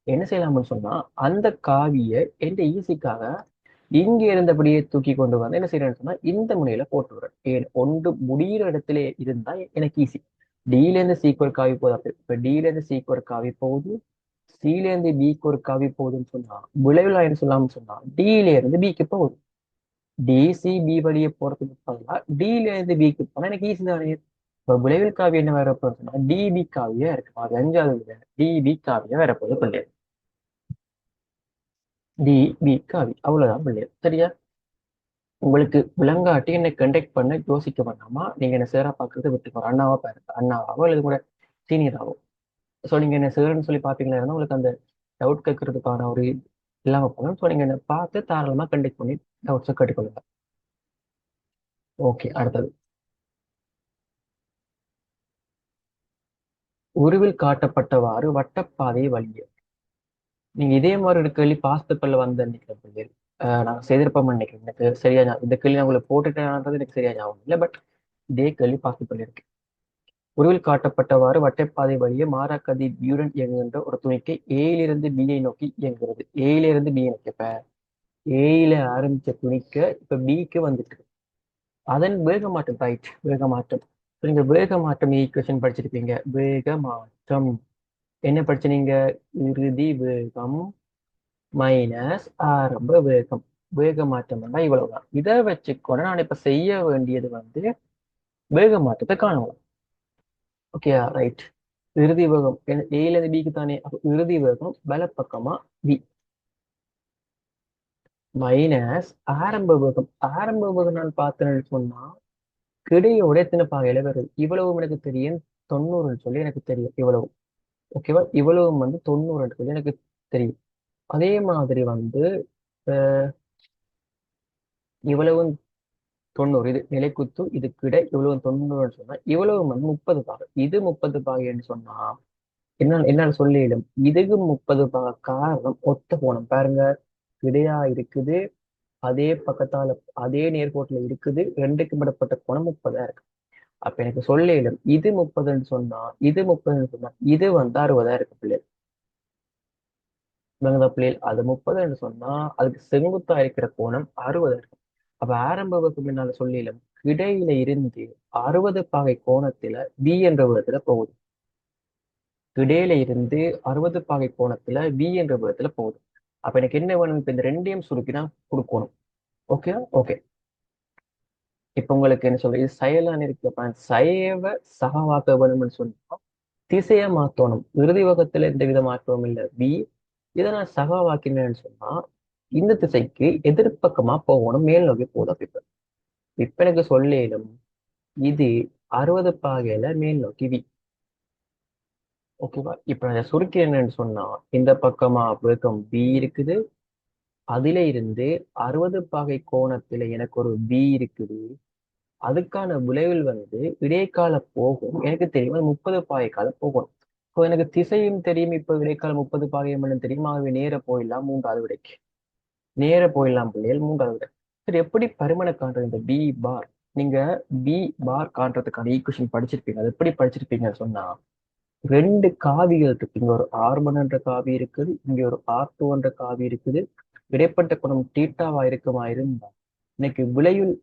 என்ன செய்யலாம்னு சொன்னா அந்த காவியை எந்த ஈஸிக்காக இங்க இருந்தபடியே தூக்கி கொண்டு வந்து என்ன செய்யறேன்னு சொன்னா இந்த முனையில போட்டு விடுறேன். ஏன் ஒன்று முடிகிற இடத்துல இருந்தா எனக்கு ஈஸி. டில இருந்து சிக்கு ஒரு காவி போகுது. அப்ப இப்ப டில இருந்து சிக்கு ஒரு காவி போகுது. சில இருந்து பிக்கு ஒரு காவி போகுதுன்னு சொன்னா விளைவுல என்ன சொல்லலாம்னு சொன்னா டில இருந்து பிக்கு போகுது. டிசி பி வழியே போறதுக்கு பதிலா டில இருந்து பிக்கு போனா எனக்கு ஈஸி தானே. இப்ப விளைவில் காவி என்ன வேற போகுதுன்னு சொன்னா டிபி காவியா இருக்கு. அது அஞ்சாவது டிபி காவியா வேற போகுது பிள்ளைகள். டிபி காவி அவ்வளவுதான் பிள்ளைகள். சரியா? உங்களுக்கு விளங்காட்டி என்னை கண்டெக்ட் பண்ண யோசிக்க வேண்டாமா. நீங்க என்ன சேரா பாக்குறது விட்டுக்கோ. அண்ணாவா பாருங்க. அண்ணாவாவோ அல்லது கூட சீனியராவோ. ஸோ நீங்க என்ன சேருன்னு சொல்லி பாத்தீங்கன்னா உங்களுக்கு அந்த டவுட் கேட்கறதுக்கான ஒரு இல்லாம போகணும். ஸோ நீங்க என்ன பார்த்து தாராளமா கண்டெக்ட் பண்ணி டவுட்ஸை கேட்டுக்கொள்ளுங்க. ஓகே அடுத்தது. உருவில் காட்டப்பட்டவாறு வட்டப்பாதை வழியே. நீங்க இதே மாதிரி ஒரு கேள்வி பாஸ்ட் பேப்பர்ல வந்து நினைக்கிறேன். நான் செய்திருப்போம்னு நினைக்கிறேன். எனக்கு சரியா இந்த கேள்வி நான் உங்களுக்கு போட்டுட்டேன்ன்றது எனக்கு சரியா ஞாபகம் இல்லை. பட் இதே கேள்வி பாஸ்ட் பேப்பர்ல இருக்கு. உருவில் காட்டப்பட்டவாறு வட்டப்பாதை வழியே மாறாக்கதி பியூரன் இயங்குகின்ற ஒரு துணிக்கை ஏயிலிருந்து பியை நோக்கி இயங்குகிறது. ஏயிலிருந்து பியை நோக்கி இப்ப ஏயில ஆரம்பிச்ச துணிக்க இப்ப பிக்கு வந்துட்டு அதன் வேக மாற்றம். ரைட் வேக மாற்றம். இப்ப நீங்க வேக மாற்றம் ஈக்குவேஷன் படிச்சிருப்பீங்க. வேக மாற்றம் என்ன படிச்சீங்க? இறுதி வேகம் மைனஸ் ஆரம்ப வேகம். வேக மாற்றம்னா இவ்வளவுதான். இதை வச்சுக்கொண்டு நான் இப்ப செய்ய வேண்டியது வந்து வேக மாற்றத்தை காணலாம். Okay right. இறுதி வேகம் ஏல இருந்து பிக்கு தானே. அப்ப இறுதி வேகம் வலப்பக்கமா வி மைனஸ் ஆரம்ப வேகம். ஆரம்ப வேகம் நான் பார்த்தேன்னு சொன்னா கிடையோட எத்தனை பாகையில வருது. இவ்வளவும் எனக்கு தெரியும் 90ன்னு சொல்லி எனக்கு தெரியும். இவ்வளவு ஓகேவா? இவ்வளவும் வந்து 90 சொல்லி எனக்கு தெரியும். அதே மாதிரி வந்து அஹ், இவ்வளவும் 90 இது நிலைக்குத்து இது கிடை இவ்வளவு 90ன்னு சொன்னா இவ்வளவு வந்து 30 பாகை. இது 30 பாகைன்னு சொன்னா என்னால சொல்லிடும் இதுக்கு 30 பாகை. காரணம் ஒத்த கோணம் பாருங்க. கிடையா இருக்குது. அதே பக்கத்தால அதே நேர்கோட்டுல இருக்குது. ரெண்டுக்கு மேற்பட்ட கோணம் 30 இருக்கு. அப்ப எனக்கு சொல்லிடும் இது 30ன்னு சொன்னா இது 30ன்னு சொன்னா இது வந்து 60 இருக்கு பிள்ளை. விளங்குதா பிள்ளைகள்? அது 30 சொன்னா அதுக்கு செங்குத்தா இருக்கிற கோணம் 60 இருக்கும். அப்ப ஆரம்ப வகுப்பு முன்னால சொல்லிலும் இடையில இருந்து 60 பாகை கோணத்துல V என்ற விதத்துல போகுது. இடையில இருந்து 60 பாகை கோணத்துல V என்ற விதத்துல போகுது. அப்ப எனக்கு என்ன வேணும்? இப்ப இந்த ரெண்டையும் சுருக்கி நான் கொடுக்கணும். Okay okay. இப்ப உங்களுக்கு என்ன சொல்றது? இது செயலான இருக்கு. அப்ப சயவ சகவாக்க வேணும்னு சொன்னா திசையை மாத்தணும். இறுதி வகத்துல எந்த வித மாற்றமும் இல்லை. B இதை நான் சகவாக்கினேன்னு சொன்னா இந்த திசைக்கு எதிர்ப்பக்கமா போகணும், மேல் நோக்கி போதும். இப்ப எனக்கு சொல்லேலும் இது 60 பாகையில மேல் நோக்கி V. ஓகேவா? இப்ப நான் சுருக்கி என்னன்னு சொன்னா இந்த பக்கமா வேகம் B இருக்குது. அதுல இருந்து 60 பாகை கோணத்துல எனக்கு ஒரு B இருக்குது. அதுக்கான விளைவில் இடைக்கால போகும். எனக்கு தெரியும் அது 30 பாகை கால போகணும். இப்போ எனக்கு திசையும் தெரியும். இப்ப இடைக்கால 30 பாகையும் தெரியும். ஆகவே நேர போயிடலாம் 3வது விடைக்கு. நேர போயிடலாம் பிள்ளைகள் 3வது விடை. சரி, எப்படி பருமனை காண்றது? இந்த பி பார். நீங்க பி பார் காண்றதுக்கான ஈக்குவேஷன் படிச்சிருப்பீங்க. அது எப்படி படிச்சிருப்பீங்கன்னு சொன்னா ரெண்டு காவிகள் இருக்கு. இங்க ஒரு R1 என்ற காவி இருக்குது, இங்க ஒரு R2 என்ற காவி இருக்குது. இடைப்பட்ட கோணம் தீட்டாவா இருக்குமா இருந்தா இன்னைக்கு விளையுள்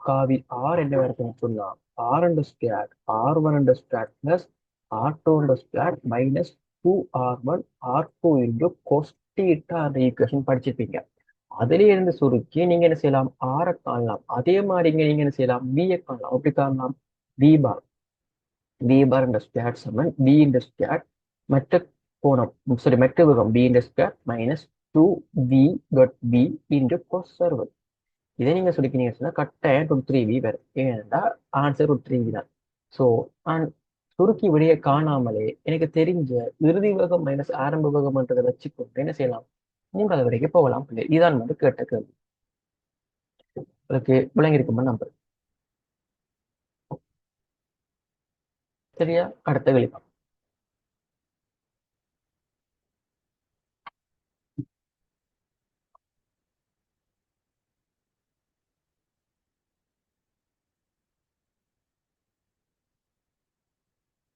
காவி ஆர் என்ன இருக்குன்னு சொன்னா R2 R1 plus R2 minus 2R1 R2 into cos theta அந்த ஈக்குவேஷன் படிச்சிருப்பீங்க. அதுல இருந்து சுருக்கி நீங்க என்ன செய்யலாம்? ஆரை காணலாம். அதே மாதிரி இங்க நீங்க என்ன செய்யலாம்? பியை காணலாம். அப்படி காணலாம் பி பார். பி பார் என்ற ஸ்கொயர் சமன் பி இந்த ஸ்கொயர் மற்ற கோணம் சாரி மற்ற விகம் பி இந்த ஸ்கொயர் மைனஸ் 2B.B இன்டு கொஸ் 60. இதை நீங்க சுருக்கினீங்க சொன்னா கட்டாயம் √3V வரும். ஏன்னா ஆன்சர் √3V தான். ஸோ சுருக்கி விடையை காணாமலே எனக்கு தெரிஞ்ச இறுதி வேகம் மைனஸ் ஆரம்ப வேகம்ன்றதை வச்சுக்கொண்டு என்ன செய்யலாம்? 3வது வரைக்கும் போகலாம் பிள்ளை. இதான் கேட்ட கேள்வி. உங்களுக்கு விளங்கியிருக்குமா நம்பர்? சரியா? அடுத்த கேள்வி.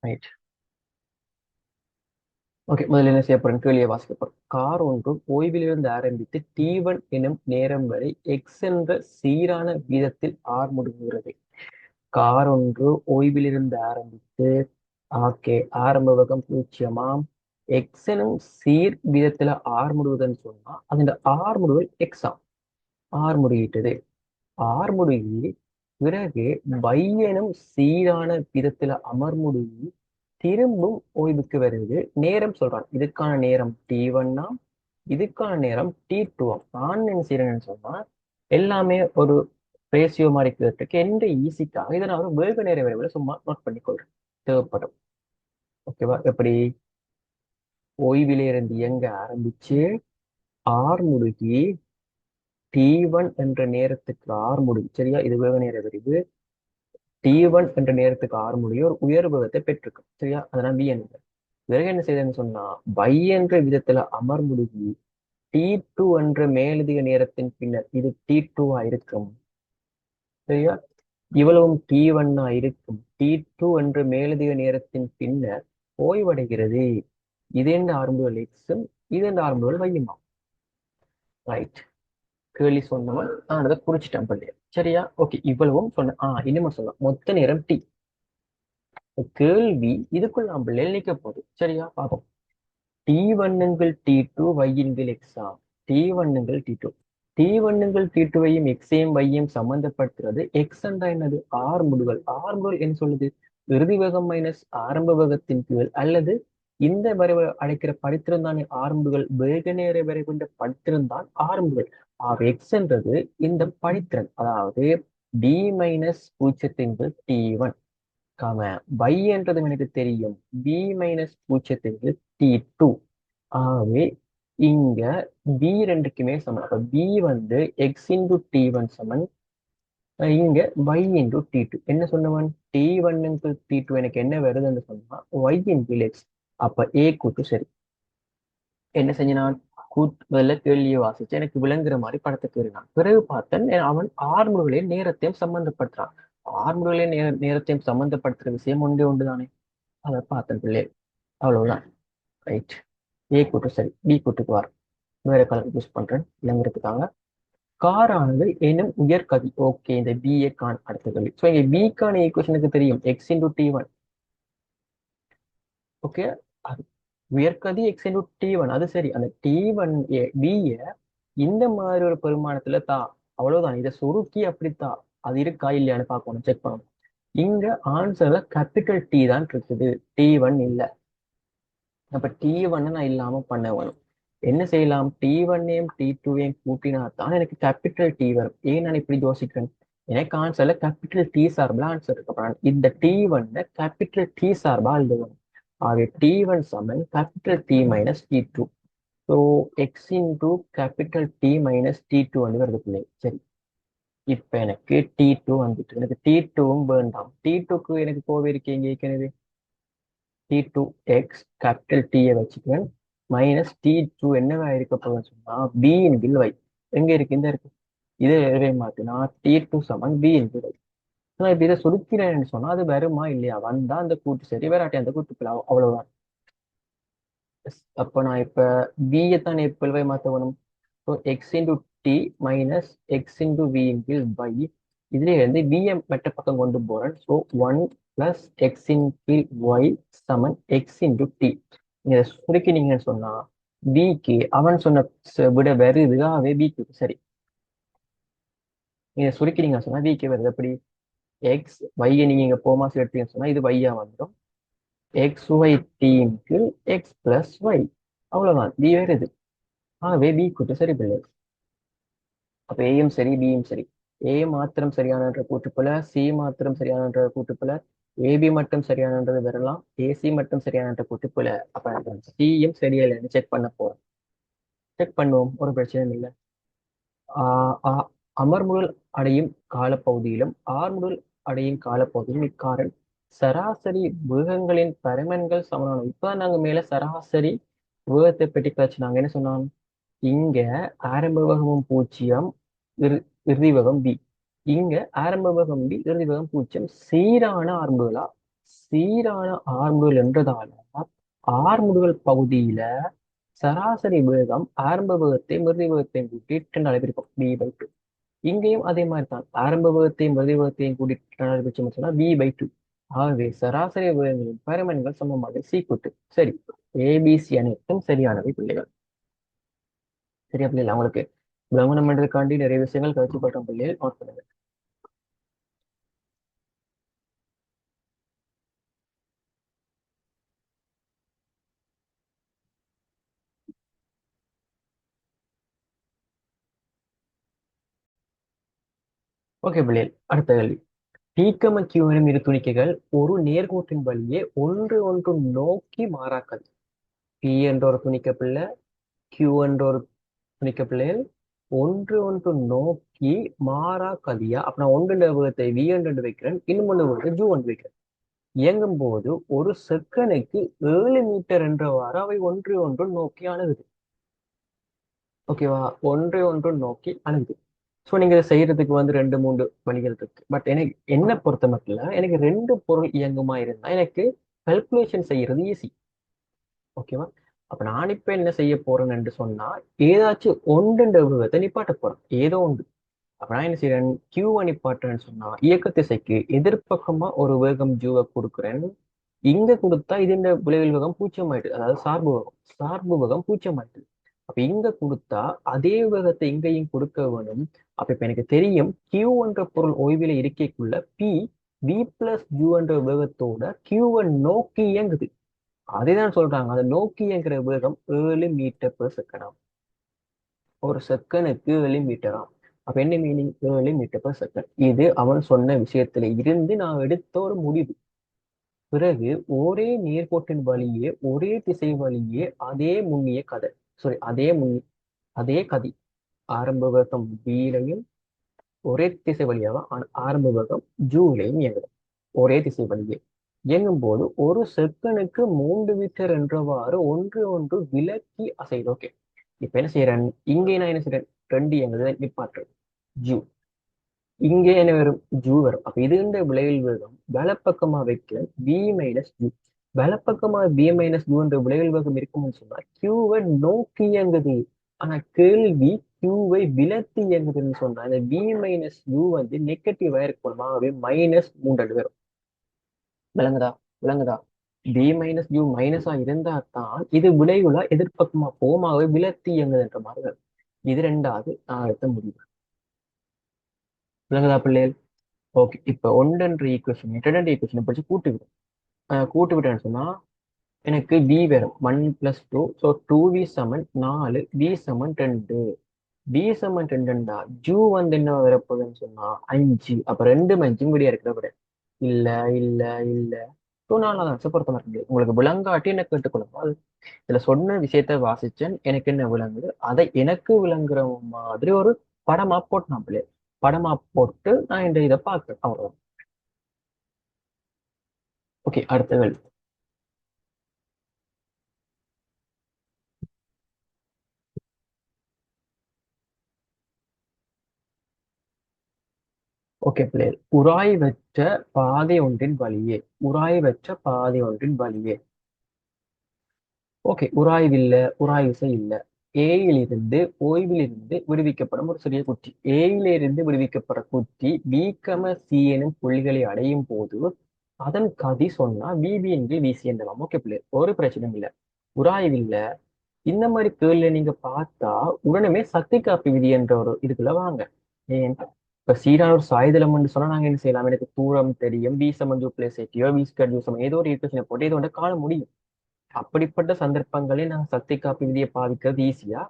ரைட். ஓகே, முதல்ல என்ன செய்ய போறேன்? கேள்வியை வாசிக்க போறேன். கார் ஒன்று ஓய்விலிருந்து ஆரம்பித்து T1 எனும் நேரம் வரை எக்ஸ் என்ற சீரான வீதத்தில் முடுங்குகிறது. கார் ஒன்று ஓய்விலிருந்து ஆரம்பித்து ஓகே ஆரம்ப வேகம் 0 எக்ஸ் எனும் சீர் வீதத்துல முடுவதுன்னு சொன்னா அந்த முடுவல் எக்ஸ் முடியிட்டது. முடுகி பிறகு y எனும் சீரான வீதத்துல அமர்முடுகி திரும்பும் ஓய்வுக்கு வருது. நேரம் சொல்றான். இதுக்கான நேரம் T1 இதுக்கான நேரம் T2 நான் என்ன செய்யறேன்னு சொன்னா எல்லாமே ஒரு ரேசியோ மாதிரி கேட்டுருக்கு. எந்த ஈஸிக்காக இதை நான் ஒரு வேக நேர விரைவில் சும்மா நோட் பண்ணிக்கொள்றேன், தேவைப்படும். ஓகேவா? எப்படி ஓய்விலே இருந்து இயங்க ஆரம்பிச்சு முடுகி T1 என்ற நேரத்துக்கு முடியும். சரியா? இது வேக நேர விரைவு. T1 என்ற நேரத்துக்கு முடியும் ஒரு உயர் வேகத்தை பெற்றிருக்கும். சரியா? அதெல்லாம் V என்ன பிறகு என்ன செய்யுதுன்னு சொன்னா y என்ற விதத்துல அமர்முடுகி T2 என்ற மேலதிக நேரத்தின் பின்னர் இது T2 இருக்கும். சரியா? இவ்வளவும் T1 இருக்கும். T2 என்ற மேலதிக நேரத்தின் பின்னர் ஓய்வடைகிறது. இது என்ற ஆரம்புகள் எக்ஸும் இது என்ற ஆரம்புகள் வையுமா. ரைட். கேள்வி சொன்னவன் நான் அதை குறிச்சிட்டேன் பள்ளிய. சரியா? ஓகே, இவ்வளவும் சொன்ன இனிமே சொல்லலாம் மொத்த நேரம் T. கேள்வி இதுக்குள்ள நம்ம நினைக்க போகுது. சரியா? பார்ப்போம். T1 T2 y எக்ஸா T1 T2 T1 T2வையும் எக்ஸையும் வையும் சம்பந்தப்படுத்துறது. எக்ஸ் என்றா என்னது? முடிவுகள். முடிவுகள் என்ன சொல்லுது? இறுதி வேகம் மைனஸ் ஆரம்ப வேகத்தின் கீழ் அல்லது இந்த வரைவு அடைக்கிற படித்திருந்தான் முடிவுகள் வேக நேர வரைவு என்ற படித்திருந்தான் முடிவுகள். எக்ஸ் என்றது இந்த படித்திறன், அதாவது D மைனஸ் 0 T1 y என்றதும் எனக்கு தெரியும் B மைனஸ் 0 T2. ஆகவே இங்க B ரெண்டுக்குமே சமன். அப்ப B எக்ஸ் இன்டு T1 சமன் இங்க y இன்டு T2. என்ன சொன்னவன்? T1 T2 எனக்கு என்ன வருதுன்னு சொன்னா y இன்டு எக்ஸ். அப்ப A கூட்டு சரி. என்ன செஞ்ச நான் முதல்ல கேள்வியை வாசிச்சு எனக்கு விளங்குற மாதிரி படத்துக்கு இருந்தான். பிறகு பார்த்தேன் அவன் முடிவுகளின் நேரத்தையும் சம்பந்தப்படுத்துறான். முடிவுகளின் நேரத்தையும் சம்பந்தப்படுத்துற விஷயம் ஒன்றே ஒன்றுதானே. அதை பார்த்தேன் பிள்ளை. அவ்வளவுதான். ரைட். A கூட்டு சரி, B கூட்டுக்கு வர. வேற கலர் யூஸ் பண்றேன் விளங்குறதுக்காக. காரானது எனும் உயர்கதி. ஓகே, இந்த பிஏ கான் அடுத்த கேள்வி. ஸோ இங்க பிக்கான ஈக்குவேஷனுக்கு தெரியும் x into t one. Okay, அது உயர்கதி எக்ஸ் இன்டூ டி ஒன், அது சரி. அந்த டி ஒன் பிஏ இந்த மாதிரி ஒரு பெருமானத்துல தா, அவ்வளவுதான். இதை சுருக்கி அப்படித்தா, அது இருக்கா இல்லையான்னு பார்க்கணும், செக் பண்ணணும். இங்க ஆன்சர்ல கேபிட்டல் டி தான் இருக்குது, டி ஒன் இல்ல. அப்ப டி ஒன்னு நான் இல்லாம பண்ண வேணும். என்ன செய்யலாம்? டி ஒன்னையும் டி டூவையும் கூட்டினா தான் எனக்கு கேபிட்டல் டி வரும். ஏன் நான் இப்படி யோசிக்கிறேன்? எனக்கு ஆன்சர்ல கேபிட்டல் டி சார்பில் ஆன்சர் இருக்கு. அப்ப நான் இந்த டி ஒன்ன கேபிட்டல் டி சார்பா எழுதுவேன். ஆகவே டி ஒன் சமன் capital T minus T two. So X into capital T minus T two வந்து வருது பிள்ளை. சரி, இப்ப எனக்கு டி டூ வந்துட்டு, எனக்கு டி டூவும் வேண்டாம். டி டூக்கு எனக்கு போயிருக்கீங்க ஏற்கனவே. டி டூ எக்ஸ் கேபிட்டல் டியை வச்சுக்குவேன். மைனஸ் டி டூ என்னவா இருக்க போகுதுன்னு சொன்னா பி இன்பில் வை. எங்க இருக்கு? இந்த இருக்கு. இதை எழுத மாட்டேன்னா டி டூ சமன் பி இன்பில் வை. நான் இப்ப இதை சுருக்கிறேன்னு சொன்னா அது வருமா இல்லையா? வந்தா அந்த கூட்டு சரி, வராட்டி அந்த கூட்டுக்குள்ள அவ்வளவுதான். அப்ப நான் இப்ப பியை தான் எப்பல்வை மாத்த வேணும். So X into t minus x into v இன்பில் பை. இதுல இருந்து விஎம் மெட்ட பக்கம் கொண்டு போறேன். ஸோ ஒன் பிளஸ் எக்ஸ் இன்பில் ஒய் சமன் எக்ஸ் இன்டூ டி. நீங்க சுருக்கினீங்கன்னு சொன்னா பிக்கு அவன் சொன்ன விட வருது. ஆகவே பிக்கு சரி. நீங்க சுருக்கினீங்கன்னு சொன்னா பிக்கு வருது. எப்படி? எக்ஸ் ஒய்யை நீங்க இங்க போமாஸ் எடுத்தீங்கன்னு சொன்னா இது ஒய்யா வந்துடும். எக்ஸ் ஒய் டீமுக்கு எக்ஸ் பிளஸ் ஒய், அவ்வளவுதான். பி வருது. ஆகவே பி கூட்டு சரி பிள்ளை. அப்ப ஏயும் சரி பியும் சரி. ஏ மாத்திரம் சரியானன்ற கூட்டுப்புல, சி மாத்திரம் சரியானன்ற கூட்டுப்புல, ஏபி மட்டும் சரியானன்றது வரலாம், ஏசி மட்டும் சரியானன்ற கூட்டுப்புல. அப்ப சியும் சரியில்லைன்னு செக் பண்ண போறோம். செக் பண்ணுவோம், ஒரு பிரச்சனையும் இல்லை. அமர்முதல் அடையும் காலப்பகுதியிலும் ஆர்முதல் அடையும் காலப்பகுதியிலும் இக்காரன் சராசரி வேகங்களின் பரிமாணங்கள் சமனான. இப்ப நாங்க மேல சராசரி வேகத்தை பற்றி கழிச்சு நாங்க என்ன சொன்னோம்? இங்க ஆரம்ப வேகமும் பூஜ்ஜியம், இறுதி வேகம் பி. இங்க ஆரம்ப வேகம் பி, இறுதி வேகம் பூஜ்ஜியம். சீரான ஆர்முகளா? சீரான ஆர்முகள் என்றதால ஆர்முடுகள் பகுதியில சராசரி வேகம் ஆரம்ப வேகத்தையும் இறுதி வேகத்தையும் கூட்டி 2 அளவிருக்கும், பி பை டூ. இங்கேயும் அதே மாதிரி தான், ஆரம்ப வேகத்தையும் இறுதி வேகத்தையும் கூட்டி 2 அளவிருச்சோம்னு சொன்னா பி பை டூ. ஆகவே சராசரி வேகங்களின் பரிமாணங்கள் சமமாக சி கூட்டு. சரி, ஏபிசி அனைத்தும் சரியானவை பிள்ளைகள். சரியா பிள்ளைகள்? அவங்களுக்கு விளம்பரம் பண்றதுக்காண்டி நிறைய விஷயங்கள் கருத்து பண்ற பிள்ளைகள் நோட் பண்ணுங்க. ஓகே பிள்ளைகள், அடுத்த கேள்வி. பீக்கம கியூனும் இரு துணிக்கைகள் ஒரு நேர்கோட்டின் வழியே ஒன்று ஒன்று நோக்கி மாறாக்கது. பி என்ற ஒரு துணிக்க பிள்ளை, கியூ என்ற ஒரு துணிக்க பிள்ளைகள் ஒன்று ஒன்று நோக்கி மாறா கதியா. அப்ப நான் ஒன்று வேகத்தை வி என்று வைக்கிறேன், இன்னொன்று வேகத்தை ஜூ என்று வைக்கிறேன். இயங்கும் போது ஒரு செகண்டுக்கு 7 மீட்டர் என்றவாறு அவை ஒன்று ஒன்று நோக்கி அணுகுது. ஓகேவா? ஒன்றை ஒன்று நோக்கி அணுகுது. ஸோ நீங்க இதை செய்யறதுக்கு வந்து 2 3 வழிகள் இருக்கு. பட் எனக்கு என்ன பொறுத்த மட்டும் எனக்கு 2 பொருள் இயங்குமா இருந்தா எனக்கு கல்குலேஷன் செய்யறது ஈஸி. ஓகேவா? அப்ப நான் இப்ப என்ன செய்ய போறேன்னு என்று சொன்னா ஏதாச்சும் ஒன்று வேகத்தை நிப்பாட்ட போறேன், ஏதோ ஒன்று. அப்ப நான் என்ன செய்யறேன்? கியூவை நிப்பாட்டுறேன்னு சொன்னா இயக்க திசைக்கு எதிர்ப்பக்கமா ஒரு வேகம் ஜூவை கொடுக்குறேன். இங்க கொடுத்தா இது இந்த விளைவில் வேகம் பூஜ்ஜியம் ஆயிடுது, அதாவது சார்பு வேகம். சார்பு வேகம் பூஜ்ஜியம் ஆயிடுது. அப்ப இங்க கொடுத்தா அதே வேகத்தை இங்கேயும் கொடுக்க வேணும். அப்ப இப்ப எனக்கு தெரியும் கியூ என்ற பொருள் ஓய்வில இருக்கைக்குள்ள பி வி பிளஸ் ஜூ என்ற வேகத்தோட கியூவை நோக்கி இயங்குது. அதேதான் சொல்றாங்க, அதை நோக்கி இயங்குற வேகம் 7 மீட்டர்/செகண்ட். ஒரு செகண்டுக்கு 7 மீட்டராம். அப்ப என்ன மீனிங்? 7 மீட்டர்/செகண்ட். இது அவன் சொன்ன விஷயத்துல இருந்து நான் எடுத்த ஒரு முடிவு. பிறகு ஒரே நேர்கோட்டின் வழியே ஒரே திசை வழியே அதே முன்னிய கதை, சாரி அதே கதி. ஆரம்ப வேகம் பியிலையும் ஒரே திசை வழியாக ஆரம்ப வேகம் ஜூலையும் இயங்குது. ஒரே திசை வழியே இயங்கும் போது ஒரு செகண்டுக்கு 3 மீட்டர் என்றவாறு ஒன்று ஒன்று விலக்கி அசைது. ஓகே, இப்ப என்ன செய்யறேன்? இங்கே நான் என்ன செய்யறேன்? 2 இயங்குது, நிப்பாட்டுறேன் ஜூ. இங்கே என்ன வரும்? ஜூ வரும். அப்ப இது இந்த விளைவில் வேகம் வலப்பக்கமா வைக்க பி மைனஸ் ஜூ. வலப்பக்கமா பி மைனஸ் ஜூ என்ற விளைவில் வேகம் இருக்கும்னு சொன்னா கியூவை நோக்கி இயங்குது. ஆனா கேள்வி கியூவை விலத்தி இயங்குதுன்னு சொன்னா இந்த பி மைனஸ் யூ வந்து நெகட்டிவா இருக்கணுமா ஆகவே மைனஸ் மூன்று வரும். விளங்குதா? விளங்குதா? பி மைனஸ் யூ மைனஸா இருந்தா தான் இது விளைவுல எதிர்பக்கமா போமாவே விலத்தி இயங்குதுன்ற மாதிரி வரும். இது ரெண்டாவது நான் எடுத்த முடிவு. விளங்குதா பிள்ளைகள்? ஓகே, இப்ப ஒன்றென்ற ஈக்குவேஷன் ரெண்டு ஈக்குவேஷன் படிச்சு கூட்டு விடும். கூட்டு விட்டேன்னு சொன்னா எனக்கு v வரும் 1 + 2. ஸோ 2v சமன் 4, v சமன் 2. v சமன் 2டா ஜூ வந்து என்ன வரப்போகுதுன்னு சொன்னா 5. அப்ப 2 5 விடியா இருக்கிற விட இல்ல இல்ல இல்ல. ஸோ 4 பொருத்த மாட்டேங்குது. உங்களுக்கு விளங்காட்டி என்ன கேட்டுக்கொள்ளும். அது இதுல சொன்ன விஷயத்த வாசிச்சேன், எனக்கு என்ன விளங்குது அதை எனக்கு விளங்குற மாதிரி ஒரு படமா போட்டு நான் படமா போட்டு நான் இந்த இதை பார்க்கிறேன் அவ்வளவு. ஓகே, அடுத்த கேள்வி. ஓகே பிள்ளைகள், உராய்வற்ற பாதை ஒன்றின் வழியே. உராய்வற்ற பாதை ஒன்றின் வழியே. ஓகே, உராய்வில்லை, உராய்விசை இல்லை. ஏயிலிருந்து ஓய்விலிருந்து விடுவிக்கப்படும் ஒரு சிறிய குட்டி. ஏயிலிருந்து விடுவிக்கப்படுற குட்டி பி சி எனும் புள்ளிகளை அடையும் போது அதன் கதி சொன்னா பிபி என்று விசி என்றலாம். ஓகே பிள்ளைகள், ஒரு பிரச்சனையும் இல்லை. உராய்வில்லை. இந்த மாதிரி கேள்வி நீங்க பார்த்தா உடனே சக்தி காப்பு விதி என்ற ஒரு இதுக்குள்ள வாங்க. ஏன் இப்ப சீரான ஒரு சாய்தளம் சொன்னா நாங்க என்ன செய்யலாம்? எனக்கு தூரம் தெரியும், பி சமன் ஜூ பிளஸ் ஏடியோ பி ஸ்கொயர் ஜூ சமன் ஏதோ ஒரு ஈக்குவேஷனை போட்டு இதை காண முடியும். அப்படிப்பட்ட சந்தர்ப்பங்களில் நாங்க சக்தி காப்பு விதியை பாவிக்கிறது ஈஸியா.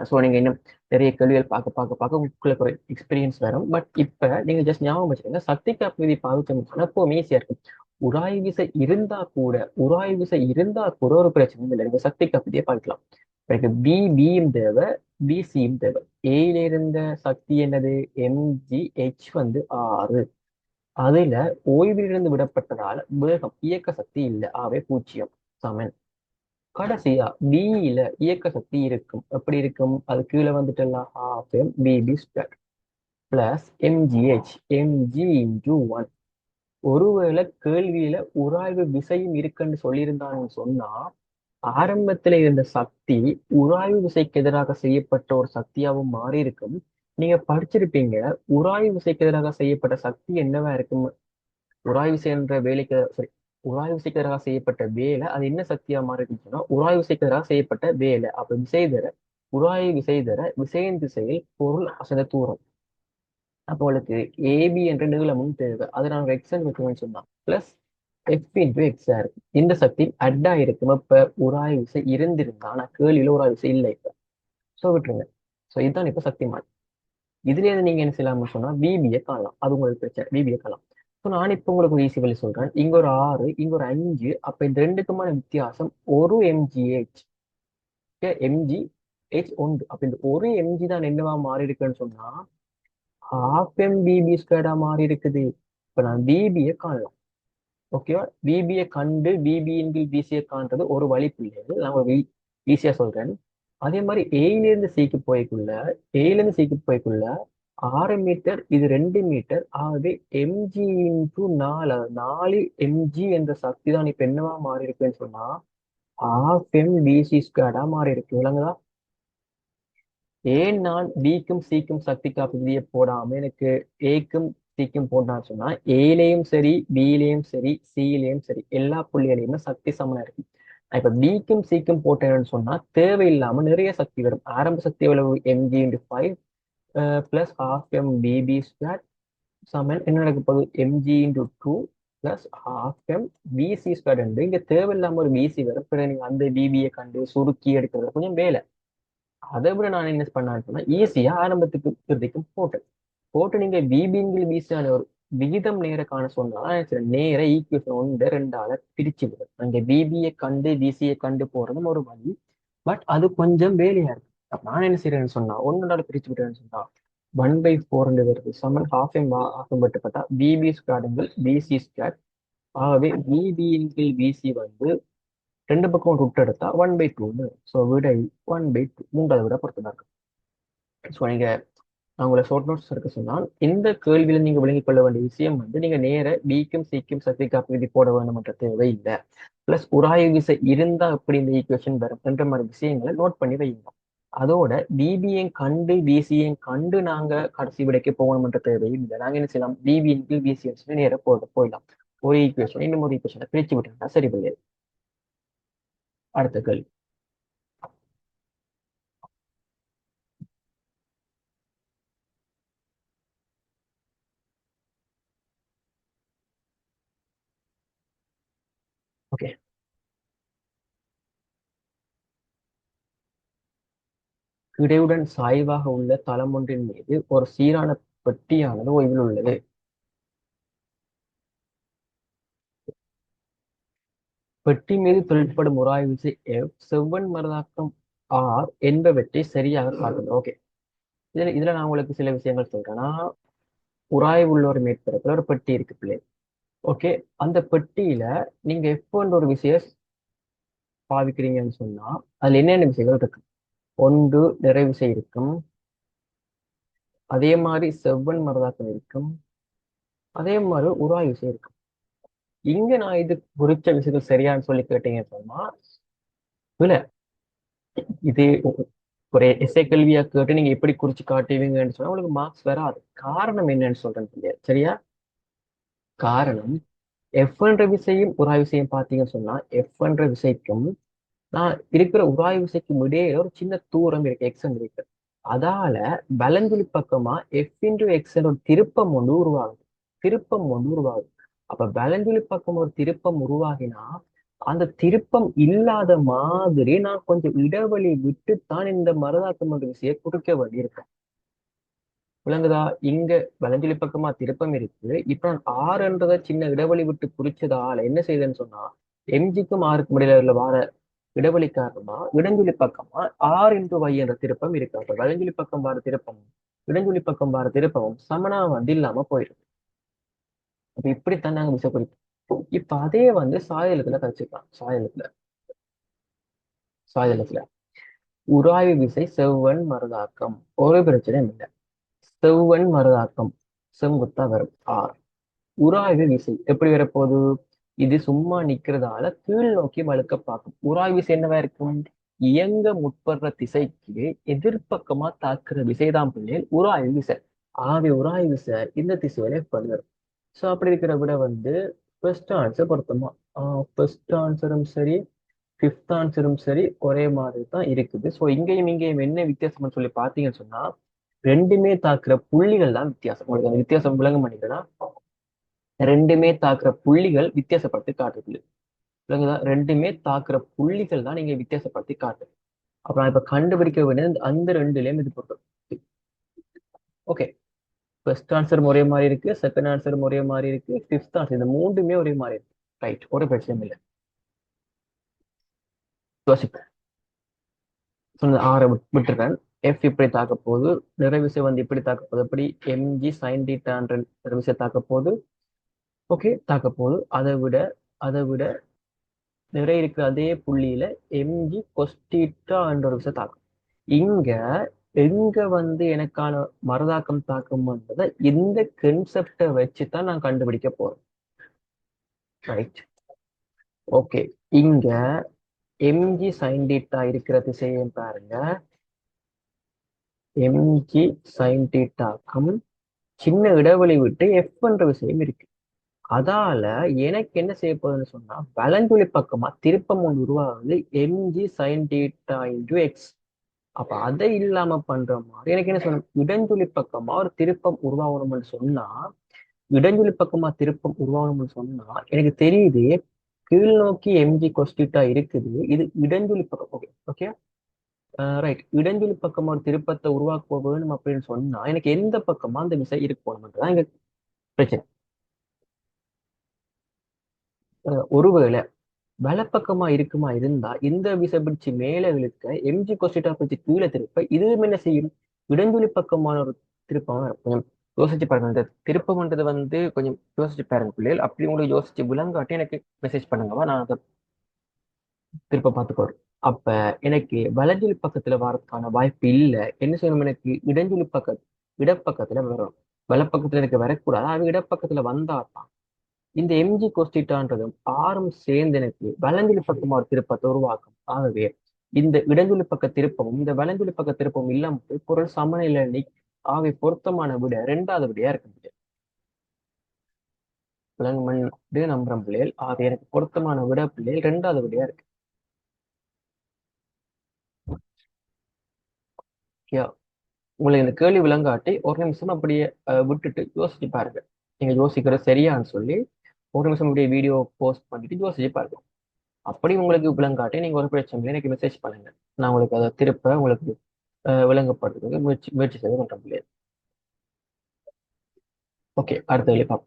ஸோ நீங்க இன்னும் நிறைய கேள்விகள் பார்க்க உங்களுக்கு ஒரு எக்ஸ்பீரியன்ஸ் வரும். பட் இப்ப நீங்க ஜஸ்ட் ஞாபகம் வச்சுக்கோங்க, சக்தி காப்பு விதி பாவிச்சோம்னா எப்பவும் ஈஸியா இருக்கும். உராய்வு விசை இருந்தா கூட ஒரு பிரச்சனையும் இல்லை. நீங்க சக்தி காப்பு விதியை பாவிக்கலாம். எனக்கு பியும் தேவை, பிசியும் தேவை. ஏல இருந்த சக்தி என்னது? mgh வந்து 6. அதுல ஓய்விலிருந்து விடப்பட்டதால வேகம் இயக்க சக்தி இல்லை, ஆவே 0 சமன். கடைசியா பியில இயக்க சக்தி இருக்கும். எப்படி இருக்கும்? அது கீழே வந்துட்டலாம், half m bb² plus mgh mg into 1. ஒருவேளை கேள்வியில உராய்வு விசையும் இருக்குன்னு சொல்லியிருந்தாங்கன்னு சொன்னா ஆரம்பத்துல இருந்த சக்தி உராய்வு விசைக்கு எதிராக செய்யப்பட்ட ஒரு சக்தியாகவும் மாறி இருக்கும். நீங்க படிச்சிருப்பீங்க, உராய்வு விசைக்கு எதிராக செய்யப்பட்ட சக்தி என்னவா இருக்கும்? உராய்வு விசை என்ற வேலைக்கு சாரி உராய்வு விசைக்கு எதிராக செய்யப்பட்ட வேலை அது என்ன சக்தியா மாறி இருக்குன்னு உராய்வு விசைக்கு எதிராக செய்யப்பட்ட வேலை. அப்ப விசை தர உராய்வு விசை தர விசையின் திசையில் பொருள் அசைந்த தூரம். அப்போ உங்களுக்கு ஏபி என்ற நீளமும் தேவை. அதை நாங்கள் எக்ஸ்ன்னு வைக்கணும்னு சொன்னோம். பிளஸ் எஃப் இன்டூ எக்ஸா இருக்கு. இந்த சக்தி அட்டா இருக்கும். இப்ப உராய்வு விசை இருந்திருந்தா ஆனா கேள்வியில உராய்வு விசை இல்லை இப்ப. ஸோ விட்டுருங்க. ஸோ இதுதான் இப்ப சக்திமான். இதுல இருந்து நீங்க என்ன செய்யலாம்னு சொன்னா பிபியை காணலாம். அது உங்களுக்கு பிரச்சனை, பிபியை காணலாம். ஸோ நான் இப்ப உங்களுக்கு ஒரு ஈஸி வழி சொல்றேன். இங்க ஒரு 6, இங்க ஒரு 5. அப்ப இந்த ரெண்டுக்குமான வித்தியாசம் ஒரு எம்ஜிஹெச். எம்ஜிஹெச் ஒன்று. அப்ப இந்த ஒரு எம்ஜி தான் என்னவா மாறி இருக்குன்னு சொன்னா ஹாஃப் எம் பிபி ஸ்கொயர்டா மாறி இருக்குது. இப்ப நான் பிபியை காணலாம். ஓகேவா? பிபியை கண்டு பிபியின் கீழ் பிசியை காண்றது ஒரு வழி பிள்ளைகள். நான் ஒரு ஈஸியா சொல்றேன். அதே மாதிரி ஏயிலிருந்து சிக்கு போய்க்குள்ள 6 மீட்டர், இது 2 மீட்டர். ஆகவே எம்ஜி இன்டூ 4, 4 mg என்ற சக்தி தான் இப்ப என்னவா மாறி இருக்குன்னு சொன்னா half m bc² மாறி இருக்கு. விளங்குதா? ஏன் நான் பிக்கும் சிக்கும் சக்தி காப்பு விதியை போடாம எனக்கு ஏக்கும் சிக்கும் போட்டான்னு சொன்னா ஏலையும் சரி, பிலையும் சரி, சிலையும் சரி எல்லா புள்ளிகளையுமே சக்தி சமனா இருக்கு. நான் இப்ப பிக்கும் சிக்கும் போட்டேன்னு சொன்னா தேவையில்லாம நிறைய சக்தி வரும். ஆரம்ப சக்தி எவ்வளவு? mg×5 plus half m bb² சமன் என்ன நடக்க போகுது? mg×2 plus half m bc². இங்க தேவையில்லாம ஒரு பிசி வரும். பிறகு நீங்க அந்த பிபியை கண்டு சுருக்கி எடுக்கிறது கொஞ்சம் வேலை. அதை விட நான் என்ன பண்ணான்னு சொன்னா ஈஸியா ஆரம்பத்துக்கு இறுதிக்கும் போட்டு நீங்க பிபிங்கில் பிசியான ஒரு விகிதம் நேர காண சொன்னா சரி, நேர ஈக்குவேஷன் 1 2 பிரிச்சு விடும். அங்க பிபியை கண்டு பிசியை கண்டு போறதும் ஒரு வழி. பட் அது கொஞ்சம் வேலையா இருக்கு. அப்ப நான் என்ன செய்யறேன்னு சொன்னா 1 பிரிச்சு விட்டேன்னு சொன்னா 1/4 வருது சமன் half m ஆகும். பட்டு பார்த்தா பிபி² பிசி². ஆகவே பிபியின் கீழ் பிசி வந்து ரெண்டு பக்கம் ரூட் எடுத்தா 1/2. ஸோ விடை 1/2, மூன்றாவது விட பொறுத்ததா இருக்கு. ஸோ நீங்க நான் உங்களை ஷார்ட் நோட்ஸ் இருக்க சொன்னால் இந்த கேள்வியில நீங்க விளங்கிக் கொள்ள வேண்டிய விஷயம் வந்து நீங்க நேர பிக்கும் சிக்கும் சக்தி காப்பு விதி போட வேண்டும்ன்ற தேவை இல்லை. பிளஸ் உராய்வு விசை இருந்தா எப்படி இந்த ஈக்குவேஷன் வரும் என்ற மாதிரி விஷயங்களை நோட் பண்ணி வைங்க. அதோட பிபியும் கண்டு பிசியும் கண்டு நாங்க கடைசி விடைக்கு போகணும்ன்ற தேவையும் இல்லை. நாங்க என்ன செய்யலாம், பிபியின் கீழ் பிசி சொல்லி நேரம் போயிடலாம். ஒரு ஈக்குவேஷன் இன்னும் ஒரு ஈக்குவேஷனை பிரிச்சு விட்டுட்டா சரி பிள்ளை. அடுத்த கேள்வி. ஓகே. கிடையுடன் சாய்வாக உள்ள தளம் ஒன்றின் மீது ஒரு சீரான பெட்டியானது ஓய்வில் உள்ளது. பெட்டி மீது தொழிற்படும் உராய்வு விசை F, செவ்வன் மரதாக்கம் R என்பவற்றை சரியாக காட்டுங்க. ஓகே. இதுல நான் உங்களுக்கு சில விஷயங்கள் சொல்றேன். உராய்வு உள்ள ஒரு மேற்பரப்புல ஒரு பெட்டி இருக்கு பிள்ளை. ஓகே. அந்த பெட்டியில நீங்க F ஒரு விஷயம் பாவிக்கிறீங்கன்னு சொன்னா அதுல என்னென்ன விஷயங்கள் இருக்கு? ஒன்று நிறை விசை இருக்கும், அதே மாதிரி செவ்வன் மரதாக்கம் இருக்கும், அதே மாதிரி உராய்வு விசை இருக்கும். இங்க நான் இது குறிச்ச விஷயங்கள் சரியான்னு சொல்லி கேட்டீங்கன்னு சொன்னா இல்ல, இது ஒரு எஸ்ஏ கேள்வியா கேட்டு நீங்க எப்படி குறிச்சு காட்டுவீங்கன்னு சொன்னா உங்களுக்கு மார்க்ஸ் வராது. காரணம் என்னன்னு சொல்றேன் பிள்ளையா, சரியா? காரணம் எஃப் என்ற விசையும் உராய்வு விசையும் பார்த்தீங்கன்னு சொன்னா எஃப் என்ற விசைக்கும் நான் இருக்கிற உராய்வு விசைக்கும் இடையே ஒரு சின்ன தூரம் இருக்கு, எக்ஸ் இருக்கு. அதால வலஞ்சுழி பக்கமா எஃப் இன்டு எக்ஸ் என்ற ஒரு திருப்பம் ஒன்று உருவாகுது. திருப்பம் ஒன்று உருவாகுது. அப்ப வலஞ்சுழி பக்கம் ஒரு திருப்பம் உருவாகினா அந்த திருப்பம் இல்லாத மாதிரி நான் கொஞ்சம் இடைவெளி விட்டுத்தான் இந்த மருதாக்கம் என்ற விசையை கொடுக்க வேண்டியிருக்கேன். விளங்குதா? இங்க வலஞ்சுழி பக்கமா திருப்பம் இருக்கு. இப்ப நான் ஆறுன்றத சின்ன இடைவெளி விட்டு குறிச்சதால என்ன செய்யுதுன்னு சொன்னா எம்ஜிக்கும் ஆறுக்கும் இடையில வார இடைவெளி காரணமா இடஞ்சுழி பக்கமா R x Y என்ற திருப்பம் இருக்கு. அப்ப வலஞ்சுழி பக்கம் வார திருப்பமும் இடஞ்சுழி பக்கம் வார திருப்பமும் சமனா வந்து இல்லாம போயிடும். அப்ப இப்படித்தான் நாங்க விசை குறிப்போம். இப்ப அதே வந்து சாயலத்துல கழிச்சுக்கலாம். சாயலத்துல உராய்வு விசை செவ்வன் மருதாக்கம் ஒரு பிரச்சனையும் இல்லை. செவ்வன் மருதாக்கம் செங்குத்தா வரும் ஆர். உராய்வு விசை எப்படி வரப்போகுது? இது சும்மா நிக்கிறதால கீழ் நோக்கி வழுக்க பார்க்கும். உராய்வு விசை என்னவா இருக்கும்? இயங்க முற்படுற திசைக்கு எதிர்ப்பக்கமா தாக்குற விசைதான் பிள்ளைகள் உராய்வு விசை. ஆவி உராய்வு விசை இந்த திசையில பண்ணும். ஸோ அப்படி இருக்கிற விட வந்து ஃபர்ஸ்ட் ஆன்சர் பொருத்தமா ஃபர்ஸ்ட் ஆன்சரும் சரி ஃபிஃப்த் ஆன்சரும் சரி ஒரே மாதிரி தான் இருக்குது. ஸோ இங்கேயும் என்ன வித்தியாசம்னு சொல்லி பார்த்தீங்கன்னு சொன்னா ரெண்டுமே தாக்குற புள்ளிகள் தான் வித்தியாசம். உங்களுக்கு அந்த வித்தியாசம் விளங்க மாட்டேங்குதுன்னா ரெண்டுமே தாக்குற புள்ளிகள் வித்தியாசப்படுத்தி காட்டுது. விளங்குதா? ரெண்டுமே தாக்குற புள்ளிகள் தான் நீங்க வித்தியாசப்படுத்தி காட்டு. அப்புறம் இப்ப கண்டுபிடிக்க வேண்டியது அந்த ரெண்டுலயும் இது போட்டோம். ஓகே. ஃபர்ஸ்ட் ஆன்சர் ஒரே மாதிரி இருக்கு, செகண்ட் ஆன்சர் ஒரே மாதிரி இருக்கு, ஃபிஃப்த் ஆன்சர் இந்த மூன்றுமே ஒரே மாதிரி இருக்கு. ரைட், ஒரு பிரச்சனையும் இல்லை. யோசிப்பேன். சொன்னது ஆறை விட்டுறேன். எஃப் இப்படி தாக்க போகுது, நிறைவிசை வந்து இப்படி தாக்க போகுது. எப்படி எம்ஜி சைன் டீட்டான்ற நிறைவிசை தாக்க போகுது. ஓகே, தாக்க போகுது. அதை விட நிறைய இருக்கிற அதே புள்ளியில எம்ஜி கொஸ்டீட்டா என்ற ஒரு விஷயம் தாக்கும். இங்க எங்க வந்து எனக்கான மரதாக்கம் தாக்கம் வந்ததை இந்த கன்செப்டை வச்சுதான் நான் கண்டுபிடிக்க போறேன். ரைட். ஓகே. இங்க எம்ஜி சைன் டீட்டா இருக்கிற திசையும் பாருங்க. எம்ஜி சைன் டீட்டாக்கும் சின்ன இடைவெளி விட்டு எஃப் என்ற விஷயம் இருக்கு. அதால எனக்கு என்ன செய்ய போகுதுன்னு சொன்னா வலஞ்சுழி பக்கமா திருப்பம் ஒன்று உருவாகுது MG sine theta into X. அப்ப அதை இல்லாம பண்ற மாதிரி எனக்கு என்ன சொல்லணும், இடஞ்சுழி பக்கமா ஒரு திருப்பம் உருவாகணும்னு சொன்னா இடஞ்சுழி பக்கமா திருப்பம் உருவாகணும்னு சொன்னா எனக்கு தெரியுது கீழ் நோக்கி எம்ஜி கொஸ்டிட்டா இருக்குது. இது இடஞ்சுழி பக்கம். Okay okay. ரைட். இடஞ்சுழி பக்கமா ஒரு திருப்பத்தை உருவாக்க வேணும் அப்படின்னு சொன்னா எனக்கு எந்த பக்கமா அந்த விசை இருக்கு போகணும்ன்றதான் எங்க பிரச்சனை. ஒருவேளை வலப்பக்கமா இருக்குமா இருந்தா இந்த விசை பிடிச்சு மேல இழுக்க எம்ஜி கொஸ்டிட்டா பிடிச்சு கீழே திருப்ப இதுவும் என்ன செய்யும், இடஞ்சுழி பக்கமான ஒரு திருப்பமா இருக்கும். யோசிச்சு பாருங்க. இந்த திருப்பம்ன்றது வந்து கொஞ்சம் யோசிச்சு பாருங்க பிள்ளைகள். அப்படி உங்களுக்கு யோசிச்சு விளங்காட்டி எனக்கு மெசேஜ் பண்ணுங்கம்மா, நான் அதை திருப்ப பார்த்துக்கோறேன். அப்ப எனக்கு வலஞ்சுழி பக்கத்துல வரதுக்கான வாய்ப்பு இல்லை. என்ன செய்யணும், எனக்கு இடஞ்சுழி இடப்பக்கத்துல வரும். வலப்பக்கத்துல எனக்கு வரக்கூடாது. அது இடப்பக்கத்துல வந்தாதான் இந்த எம்ஜி கொஸ்டிட்டான்றதும் ஆறும் சேர்ந்து எனக்கு வலஞ்சுழி பக்கமா ஒரு திருப்பத்தை உருவாக்கும். ஆகவே இந்த இடஞ்சுழி பக்க திருப்பமும் இந்த வலஞ்சுழி பக்க திருப்பமும் இல்லாம போய் பொருள் சமநிலை ஆவை பொருத்தமான விட ரெண்டாவது விடையா இருக்க முடியாது. விலங்கு மண் நம்புறம் பிள்ளைகள் ஆக எனக்கு பொருத்தமான விட பிள்ளைகள் ரெண்டாவது விடையா இருக்கு. ஓகே, உங்களுக்கு இந்த கேள்வி விளங்காட்டி ஒரு நிமிஷம் அப்படியே விட்டுட்டு யோசிச்சு பாருங்க. நீங்க யோசிக்கிறது சரியான்னு சொல்லி ஒரு நிமிஷம் அப்படியே வீடியோ போஸ்ட் பண்ணிட்டு யோசிச்சு பாருங்க. அப்படி உங்களுக்கு விளங்காட்டி நீங்க ஒரு பிரச்சனை இல்லை, எனக்கு மெசேஜ் பண்ணுங்க. நான் உங்களுக்கு அதை திருப்ப உங்களுக்கு விளங்கப்படுறதுக்கு முயற்சி முயற்சி செய்ய பண்றேன் பிள்ளைகள். ஓகே, அடுத்த கேள்வி பார்ப்போம்.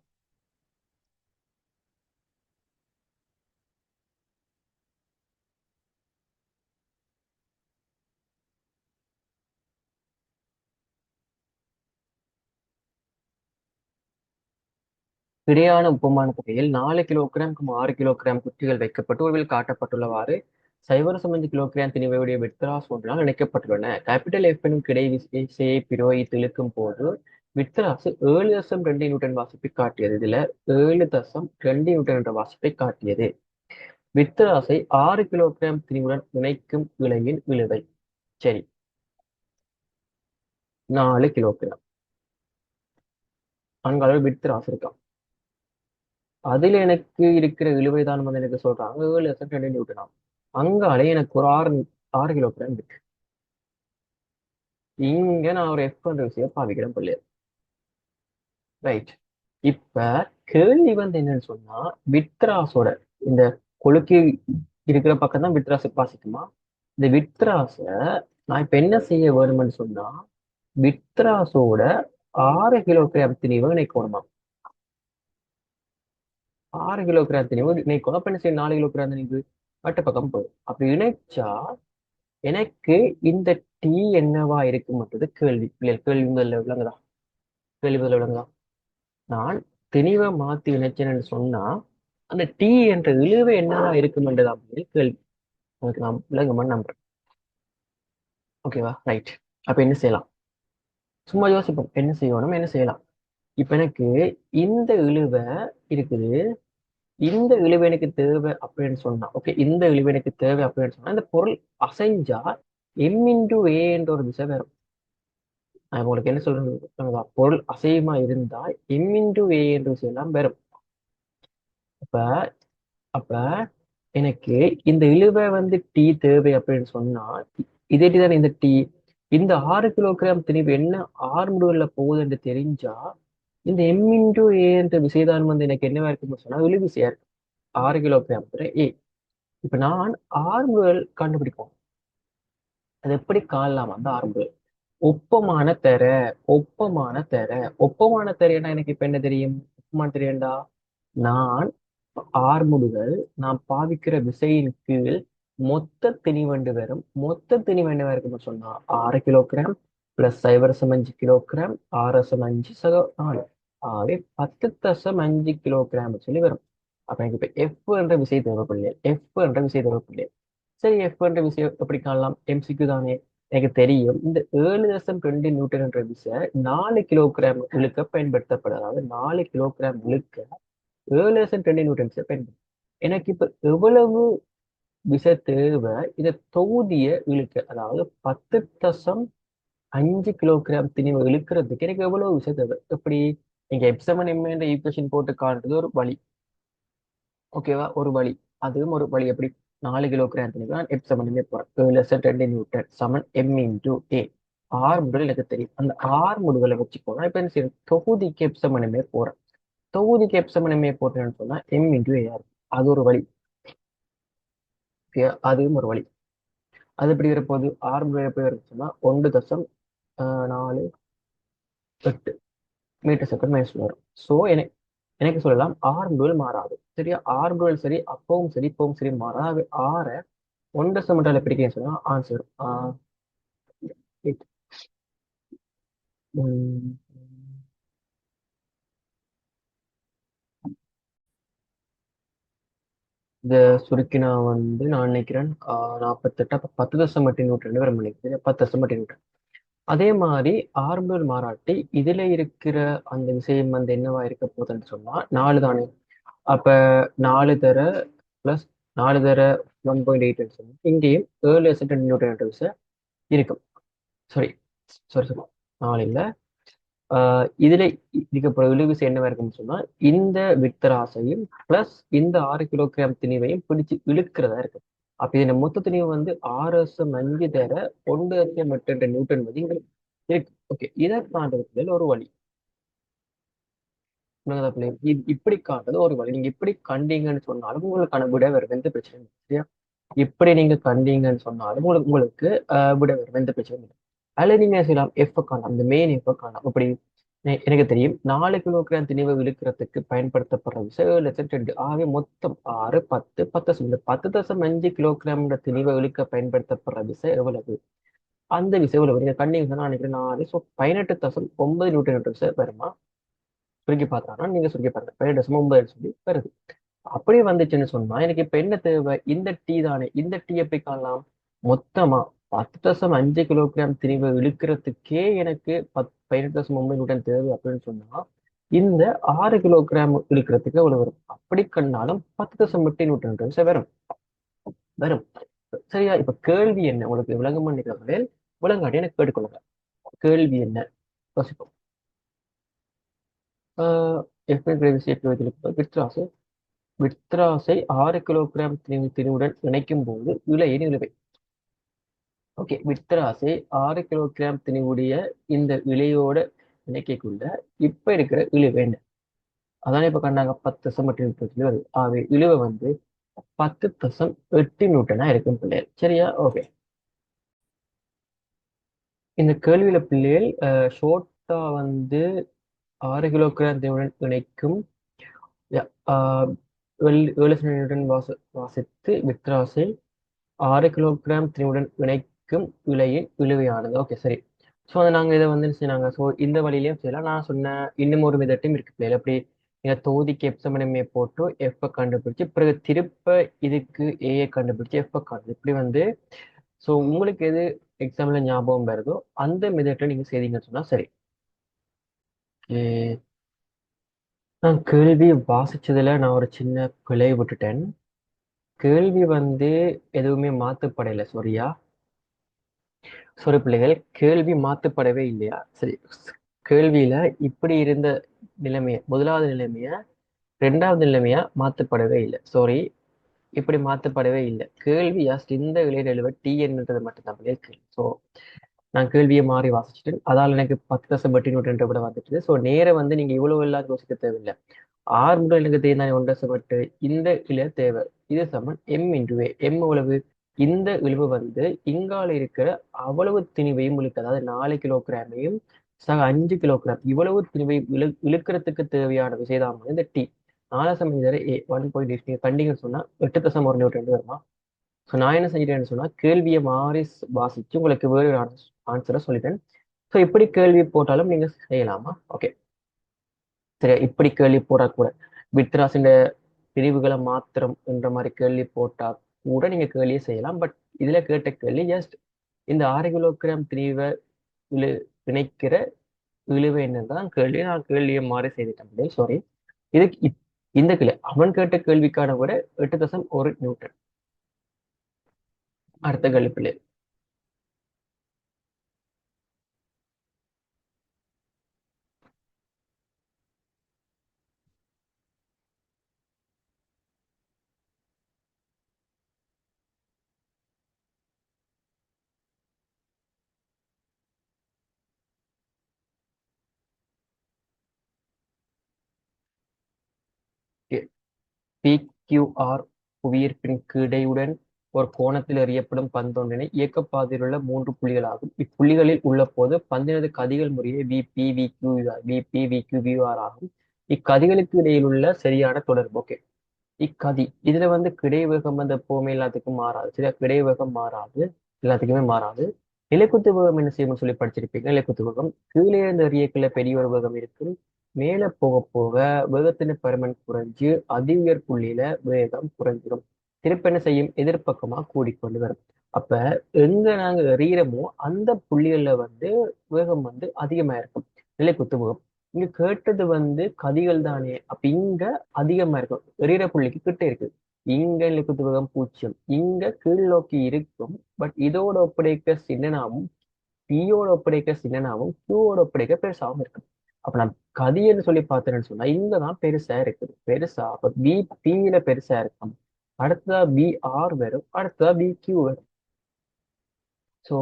இடையான உப்பமான தொகையில் 4 கிலோகிராம் 6 கிலோகிராம் குட்டிகள் வைக்கப்பட்டு ஒருவில் காட்டப்பட்டுள்ளவாறு 0.5 கிலோகிராம் திணிவையுடைய விட்ராஸ் ஒன்றினால் இணைக்கப்பட்டுள்ளன. கேபிட்டல் எஃப் எனும் கிடை விசையை பிரயோகித்து இழுக்கும் போது விட்ராசு 7.2 நியூட்டன் வாசிப்பை காட்டியது. இதுல 7.2 என்ற வாசிப்பை காட்டியது. விட்ராசை 6 கிலோகிராம் திணிவுடன் இணைக்கும் இழையின் இழுவை. சரி, 4 கிலோகிராம் அங்கால விட்ராஸ் இருக்கான். அதுல எனக்கு இருக்கிற இழுவைதான் வந்து எனக்கு சொல்றாங்க 7.2 நியூட்டன். அங்காலே எனக்கு ஒரு 6 கிலோகிராம் இருக்கு. இங்க நான் ஒரு எஃப் என்ற விஷயம் பாவிக்கிறேன் பிள்ளை. ரைட். இப்ப கேள்வி வந்து என்னன்னு சொன்னா விட்ராஸோட இந்த கொழுக்கி இருக்கிற பக்கம் தான் விட்ராஸ் பாசிக்குமா. இந்த விட்ராஸ நான் இப்ப என்ன செய்ய வேணும்னு சொன்னா விட்ராஸோட 6 கிலோகிராம் திணிவை இணைக்கணுமா. 6 கிலோகிராம் திணிவு இணைக்கணும். அப்ப என்ன செய்ய 4 கிலோகிராம் திணிவு வட்ட பக்கம் போகும். அப்படி இணைச்சா எனக்கு இந்த டி என்னவா இருக்கும்ன்றது கேள்வி. பிள்ளைகள் கேள்வி முதல்ல விளங்குதா? கேள்வி முதல்ல விளங்குதா? நான் திணிவை மாத்தி இணைச்சேன்னு சொன்னா அந்த டி என்ற இழுவை என்னவா இருக்கும்ன்றது அப்படின்னு கேள்வி. உங்களுக்கு நான் விளங்குமான்னு நம்புறேன். ஓகேவா? ரைட். அப்ப என்ன செய்யலாம்? சும்மா யோசிப்போம், என்ன செய்யணும் என்ன செய்யலாம். இப்ப எனக்கு இந்த இழுவை இருக்குது, இந்த இழுவை எனக்கு தேவை அப்படின்னு சொன்னா ஓகே, இந்த இழுவை எனக்கு தேவை அப்படின்னு சொன்னா இந்த பொருள் அசைஞ்சா எம் இன்டு ஏ என்ற ஒரு விசை வரும். நான் உங்களுக்கு என்ன சொல்றது, பொருள் அசைவமா இருந்தா எம் இன்டு ஏ என்ற விஷயம் எல்லாம் வரும். அப்ப அப்ப எனக்கு இந்த இழுவை வந்து டி தேவை அப்படின்னு சொன்னா இதே டி தானே இந்த டி. இந்த 6 கிலோகிராம் திணிவு என்ன ஆறு முடிவுல போகுது என்று தெரிஞ்சா இந்த எம் இன்டு ஏ என்ற விசைதான் வந்து எனக்கு என்னவா இருக்குன்னு சொன்னா இழு விசையா இருக்கு. 6 கிலோகிராம் ஏ. இப்ப நான் ஆர்முதல் கண்டுபிடிப்போம். அது எப்படி காணலாம் அந்த ஆர்முதல் ஒப்பமான தெர. ஒப்பமான தெர. ஒப்பமான தெரைன்னா எனக்கு இப்ப என்ன தெரியும்? ஒப்பமான தெரியண்டா நான் ஆர்முடுகள் நான் பாவிக்கிற விசையின் கீழ் மொத்த திணிவண்டு வரும். மொத்த திணிவண்டு இருக்குன்னு சொன்னா 6 கிலோகிராம் பிளஸ் 0.5 கிலோகிராம் 6.5 ஆகவே 10.5 கிலோகிராம் சொல்லி வரும். அப்ப எனக்கு இப்ப எஃப் என்ற விசை தேவைப்படலையே, எஃப் என்ற விசை தேவைப்படலையே. சரி, எஃப் என்ற விசை எப்படி காணலாம்? எம்சிக்கு தானே. எனக்கு தெரியும் இந்த 7.2 நியூட்டன் என்ற விசை 4 கிலோகிராம் இழுக்க பயன்படுத்தப்படுது. அதாவது 4 கிலோகிராம் இழுக்க 7.2 நியூட்டன் விசை பயன்படுது. எனக்கு இப்ப எவ்வளவு விசை தேவை இதை தொகுதிய இழுக்க, அதாவது 10.5 கிலோகிராம் திணிவு இழுக்கிறதுக்கு எனக்கு எவ்வளவு விசை தேவை? எப்படி நீங்க எப்சமன் எம் என்ற ஈக்குவேஷன் போட்டு காட்டுறது ஒரு வழி. ஓகேவா? ஒரு வழி. அதுவும் ஒரு வழி. எப்படி 4 கிலோகிராம் திணிவு நான் எப்சமனுமே போறேன் 7.2 நியூட்டன் சமன் எம் இன்டு ஏ. ஆறு முடிவுகள் எனக்கு தெரியும். அந்த ஆறு முடிவுகளை வச்சு போனா இப்ப என்ன செய்யணும்? தொகுதிக்கு எப்சமனுமே போறேன். தொகுதிக்கு எப்சமனுமே போட்டேன்னு சொன்னா எம் இன்டு ஏ இருக்கும். அது ஒரு வழி. ஓகே, அதுவும் ஒரு வழி. அது எப்படி வரப்போகுது? ஆறு முடிவுகள் எப்படி வருச்சுன்னா 1.48 மீட்டர் செகண்ட் மைனஸ் வரும். ஸோ எனக்கு எனக்கு சொல்லலாம் ஆறு முடிவுகள் மாறாது. சரியா? ஆறு முடிவுகள் சரி, அப்பவும் சரி இப்பவும் சரி மாறாது. ஆற 1.8 பிடிக்கிறேன்னு சொன்னா ஆன்சர் இத சுருக்கி நான் வந்து நான் நினைக்கிறேன் 48 அப்ப 10.8 வர நினைக்கிறேன். 10.8. அதே மாதிரி ஆர்பிட்டல் மாறாட்டி இதுல இருக்கிற அந்த விஷயம் வந்து என்னவா இருக்க போகுதுன்னு சொன்னா 4 தானே. அப்ப 4 தர பிளஸ் 4 தர 1.8 இங்கேயும் 7 இருக்கும். சாரி சாரி சாரி 4 இல்ல. இதுல இருக்க இழுவிசை என்னவா இருக்குன்னு சொன்னா இந்த வித்தராசையும் பிளஸ் இந்த 6 கிலோகிராம் திணிவையும் பிடிச்சு இழுக்கிறதா இருக்கு. அப்ப இதுல மொத்த திணிவு வந்து 6 5 தர 1/8 நியூட்டன் வந்து இங்க இருக்கு. ஓகே, இதை காண்றதுக்கு ஒரு வழி. உணர்தா பிள்ளை? இது இப்படி காட்டுறது ஒரு வழி. நீங்க இப்படி கண்டீங்கன்னு சொன்னாலும் உங்களுக்கான விடை வருது, எந்த பிரச்சனையும் இல்லை. சரியா? இப்படி நீங்க கண்டீங்கன்னு சொன்னாலும் உங்களுக்கு உங்களுக்கு விடை வரும், எந்த பிரச்சனையும் இல்லை. அதுல நீங்க என்ன செய்யலாம், எஃப் காணலாம், இந்த மெயின் எஃப் காணலாம். அப்படி எனக்கு தெரியும் 4 கிலோகிராம் திணிவை இழுக்கிறதுக்கு பயன்படுத்தப்படுற விசை 7,2. ஆகவே மொத்தம் 6 10 10 இந்த 10.5 கிலோகிராம் திணிவை இழுக்க பயன்படுத்தப்படுற விசை எவ்வளவு? அந்த விசை எவ்வளவு நீங்க கண்டீங்கன்னா நான் நினைக்கிறேன் 4, ஸோ 18.9 நியூட்டன் விசை வருமா? சுருக்கி பார்த்தாங்கன்னா நீங்க சுருக்கி பாருங்க, 17.9 சொல்லி வருது. அப்படியே வந்துச்சுன்னு சொன்னா எனக்கு இப்ப என்ன தேவை, இந்த டீ தானே. இந்த டீ எப்படி காணலாம், மொத்தமா 10.5 கிலோகிராம் திணிவை இழுக்கிறதுக்கே எனக்கு 18.9 நியூட்டன் தேவை அப்படின்னு சொன்னா இந்த 6 கிலோகிராம் இழுக்கிறதுக்கு எவ்வளவு வரும்? அப்படி கண்டாலும் 10.8 நியூட்டன் வரும் வரும். சரியா? இப்ப கேள்வி என்ன உங்களுக்கு விளங்கம் பண்ணிக்கிறவர்களே, விளங்காட்டி எனக்கு கேட்டுக்கொள்ளுங்க. கேள்வி என்ன யோசிப்போம். வித்ராசை வித்ராசை 6 கிலோகிராம் திணிவுடன் இணைக்கும் போது இழையின் இழுவை. ஓகே, வித்ராசை 6 கிலோகிராம் திணிவுடைய இந்த இழையோட இணைக்கக்குள்ள இப்ப இருக்கிற இழுவை என்ன? அதானே இப்ப கண்டாங்க 10.8 வருது. ஆகவே இழுவை வந்து 10.8 நியூட்டனா இருக்கும் பிள்ளைகள். சரியா? ஓகே, இந்த கேள்வியில பிள்ளைகள் ஷோர்ட்டா வந்து 6 கிலோகிராம் திணிவுடன் இணைக்கும் 7 நியூட்டன் வாசித்து வித்ராசை 6 கிலோகிராம் திணிவுடன் இணைக்கும் இழையின் இழுவையானது. ஓகே, சரி. ஸோ அதை நாங்கள் இதை வந்து என்ன செய்யறாங்க, ஸோ இந்த வழியிலையும் செய்யலாம். நான் சொன்ன இன்னும் ஒரு மெத்தட்டும் இருக்கு பிள்ளைகள். அப்படி நீங்க தொகுதிக்கு எப்சமனமே போட்டு எஃப் கண்டுபிடிச்சு பிறகு திருப்ப இதுக்கு ஏஐ கண்டுபிடிச்சு எஃப் கண்டு இப்படி வந்து ஸோ உங்களுக்கு எது எக்ஸாம்ல ஞாபகம் வருதோ அந்த மெத்தட்ல நீங்க செய்தீங்கன்னு சொன்னா சரி. நான் கேள்வி வாசிச்சதுல நான் ஒரு சின்ன பிழை விட்டுட்டேன். கேள்வி வந்து எதுவுமே மாத்துப்படையில, சரியா? சாரி பிள்ளைகள், கேள்வி மாத்துப்படவே இல்லையா? சரி, கேள்வியில இப்படி இருந்த நிலைமைய, முதலாவது நிலைமைய 2வது நிலைமையா மாத்துப்படவே இல்லை. சாரி, இப்படி மாத்துப்படவே இல்லை. கேள்வி ஜஸ்ட் இந்த இளையநிலவ டி என்றது மட்டும்தான் பிள்ளைகள் கேள்வி. ஸோ நான் கேள்வியை மாறி வாசிச்சுட்டேன், அதால் எனக்கு 10.8 விட வந்துட்டு. ஸோ நேரம் வந்து நீங்க இவ்வளவு எல்லாம் யோசிக்க தேவையில்லை. 6 முதல் எனக்கு தேவை 1.8 இந்த இழை தேவை. இது சமன் எம் இன்டு ஏ. எம் எவ்வளவு? இந்த இழுவு வந்து இங்கால இருக்கிற அவ்வளவு திணிவையும் இழுக்க, அதாவது 4 கிலோகிராமையும் சக 5 கிலோகிராம் இவ்வளவு திணிவை இழுக்கிறதுக்கு தேவையான விசைதான் வந்து இந்த டி. 4 ஏ 1.8 நீங்க கண்டிங்கன்னு சொன்னா 8.1 நியூட்டன் வருமா? ஸோ நான் என்ன செஞ்சிட்டேன்னு சொன்னா கேள்வியை மாறி வாசிச்சு உங்களுக்கு வேறு ஆன்சரை சொல்லிட்டேன். ஸோ இப்படி கேள்வி போட்டாலும் நீங்க செய்யலாமா? ஓகே, சரி. இப்படி கேள்வி போட்டா கூட வித்ராசின் பிரிவுகளை மாத்திரம் என்ற மாதிரி கேள்வி போட்டா கூட நீங்க கேள்வியை செய்யலாம். பட் இதுல கேட்ட கேள்வி ஜஸ்ட் இந்த 6 கிலோகிராம் திரிவை இழு இணைக்கிற இழுவை என்னதான் கேள்வி. நான் கேள்வியை மாறி செய்துட்டேன், சாரி. இதுக்கு இந்த கேள்வி அவன் கேட்ட கேள்விக்கான விட 8.1 நியூட்டன். அடுத்த கேள்வி பிள்ளை. பிக்யூஆர் புவியீர்ப்பின் கிடையுடன் ஒரு கோணத்தில் எறியப்படும் பந்தொன்றினை இயக்கப்பாதையில் உள்ள 3 புள்ளிகளாகும். இப்புள்ளிகளில் உள்ள போது பந்தினது கதிகள் முறையே விபி விக்யூஆர் ஆகும். இக்கதிகளுக்கு இடையில் உள்ள சரியான தொடர்பு. ஓகே, இக்கதி இதுல வந்து கிடைவேகம் வந்து எப்பவுமே எல்லாத்துக்கும் மாறாது. சரியா? கிடைவேகம் மாறாது, எல்லாத்துக்குமே மாறாது. நிலைக்குத்து வேகம் என்ன செய்யணும்னு சொல்லி படிச்சிருப்பீங்க. நிலைக்குத்து வேகம் கீழே இருந்து எறியக்குள்ள பெரிய ஒரு வேகம் இருக்கும். மேல போக போக வேகத்தின் பருமன் குறைஞ்சு அதி உயர் புள்ளியில வேகம் குறைஞ்சிடும். திருப்ப என்ன செய்யும், எதிர்ப்பக்கமா கூடிக்கொண்டு வரும். அப்ப எங்க நாங்க எறிகிறோமோ அந்த புள்ளிகள்ல வந்து வேகம் வந்து அதிகமா இருக்கும், நிலைக்குத்து வேகம். இங்க கேட்டது வந்து கதிகள் தானே, அப்ப இங்க அதிகமா இருக்கும், எறிகிற புள்ளிக்கு கிட்ட இருக்கு. இங்க நிலைக்குத்து வேகம் 0. இங்க கீழ் நோக்கி இருக்கும். பட் இதோட ஒப்படைக்க சின்னனாவும் பியோட ஒப்படைக்க சின்னனாவும் கியூவோட ஒப்படைக்க பெருசாவும் இருக்கும். அப்ப நான் கதின்னு சொல்லி பார்த்தேன்னு சொன்னா இங்கதான் பெருசா இருக்குது. பெருசா அப்ப பி பியில பெருசா இருக்கும். அடுத்ததா பி ஆர் வரும். அடுத்ததா பி கியூ வரும். ஸோ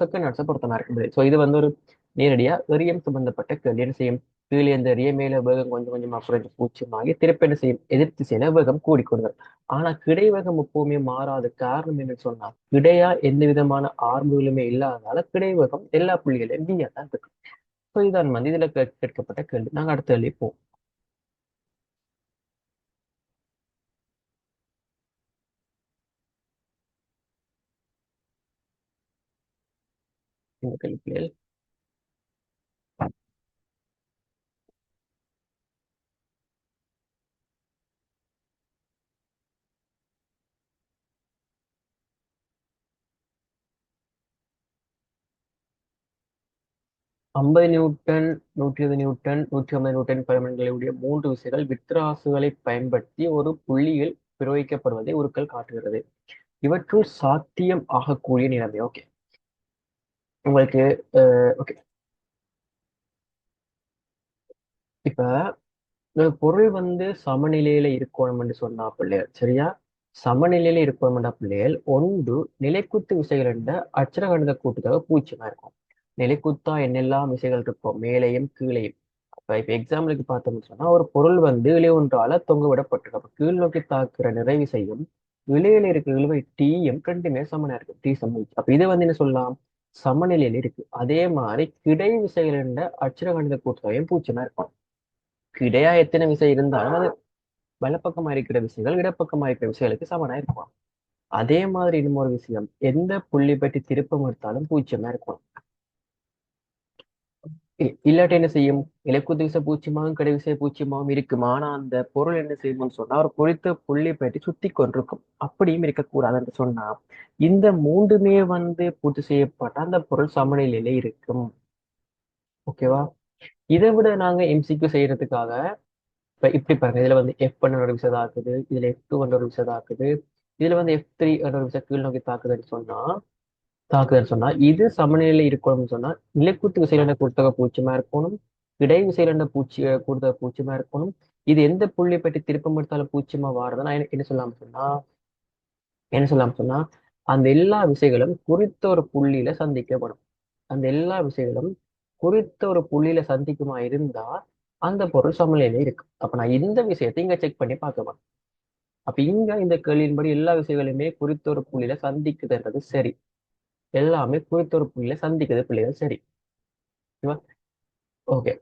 செகண்ட் ஆன்சர் பொருத்தமா இருக்குது. ஸோ இது வந்து ஒரு நேரடியா எரியம் சம்பந்தப்பட்ட கேள்வி. என்ன செய்யும்? கீழே இந்த எரிய மேல வேகம் கொஞ்சம் கொஞ்சமா குறைஞ்சு பூச்சியமாகி திருப்பி என்ன செய்யும்? எதிர் திசையில வேகம் கூடிக்கொண்டு வரும். ஆனா கிடை வேகம் எப்பவுமே மாறாத காரணம் என்ன சொன்னா கிடையா எந்த விதமான ஆர்முகளுமே இல்லாதனால கிடை வேகம் எல்லா புள்ளிகளையும் பியா தான் இருக்கு. ஸோ இதான் வந்து இதுல கேட்கப்பட்ட கேள்வி. நாங்க அடுத்த கேள்வி போவோம். இந்த கேள்வி 50 நியூட்டன், 120 நியூட்டன், 150 நியூட்டன் பரிமாணங்களுடைய மூன்று விசைகள் வித்ராசுகளை பயன்படுத்தி ஒரு புள்ளியில் பிரயோகிக்கப்படுவதை உருக்கல் காட்டுகிறது. இவற்றுள் சாத்தியம் ஆகக்கூடிய நிலைமை. ஓகே, உங்களுக்கு ஓகே. இப்ப ஒரு பொருள் வந்து சமநிலையில இருக்கணும்னு சொன்னா பிள்ளைகள் சரியா? சமநிலையில இருக்கணும்டா பிள்ளைகள் ஒன்று நிலைக்குத்து விசைகள் என்ற அச்சரகணித கூட்டுத்தொகை பூஜ்ஜியமா இருக்கும். நிலைக்குத்தா என்னெல்லாம் விசைகள் இருக்கும்? மேலையும் கீழையும். இப்ப எக்ஸாம்பிளுக்கு பார்த்தோம்னு சொன்னா ஒரு பொருள் வந்து இழை ஒன்றால தொங்க விடப்பட்டிருக்கு. அப்ப கீழ் நோக்கி தாக்குற நிறைவு செய்யும் இழையில இருக்க இழுவை டீயும் ரெண்டுமே சமனா இருக்கு. டி சமன். அப்ப இதை வந்து என்ன சொல்லலாம்? சமநிலையில இருக்கு. அதே மாதிரி கிடை விசைகள் என்ற அச்சரகணித கூட்டுத்தொகையும் பூஜ்ஜியமா இருக்கும். கிடையா எத்தனை விசை இருந்தாலும் அது வலப்பக்கமா இருக்கிற விசைகள் இடப்பக்கமா இருக்கிற விசைகளுக்கு சமனா இருக்கும். அதே மாதிரி இன்னொரு விஷயம், எந்த புள்ளி பற்றி திருப்பம் எடுத்தாலும் பூஜ்ஜியமா இருக்கும். இல்லாட்டி என்ன செய்யும்? இலக்குத்து விசை பூச்சியமாகவும் கடை விசை பூச்சியமாகவும் இருக்கும். ஆனா அந்த பொருள் என்ன செய்யும்னு சொன்னா ஒரு குறித்த புள்ளி பற்றி சுத்தி கொண்டிருக்கும். அப்படியும் இருக்கக்கூடாதுன்னு சொன்னா இந்த மூன்றுமே வந்து பூர்த்தி செய்யப்பட்ட அந்த பொருள் சமநிலையில இருக்கும். ஓகேவா? இதை விட நாங்க எம்சிக்யூ செய்யறதுக்காக இப்ப இப்படி பாருங்க. இதுல வந்து F1 ஒரு விசை தாக்குது, இதுல F2 ஒரு விசை தாக்குது, இதுல வந்து F3 ஒரு விசை கீழ் நோக்கி தாக்குதல் சொன்னா இது சமநிலையில இருக்கணும்னு சொன்னா நிலைக்குத்து விசையில கூட்டுத்தொகை பூச்சியமா இருக்கணும். இடை விசையில கூட்டுத்தொகை பூச்சியமா இருக்கணும். இது எந்த புள்ளி பற்றி திருப்பம் எடுத்தாலும் பூச்சியமா வாரதுன்னா என்ன சொல்லலாம் சொன்னா அந்த எல்லா விசைகளும் குறித்த ஒரு புள்ளியில சந்திக்கப்படும். அந்த எல்லா விசைகளும் குறித்த ஒரு புள்ளியில சந்திக்குமா இருந்தா அந்த பொருள் சமநிலையில இருக்கு. அப்ப நான் இந்த விஷயத்தை இங்க செக் பண்ணி பார்க்க. அப்ப இங்க இந்த கேள்வியின்படி எல்லா விசைகளுமே குறித்த ஒரு புள்ளியில சந்திக்குதுன்றது சரி. எல்லாமே குறித்த ஒரு புள்ளியில சந்திக்குது பிள்ளைகள் சரி. ஓகே.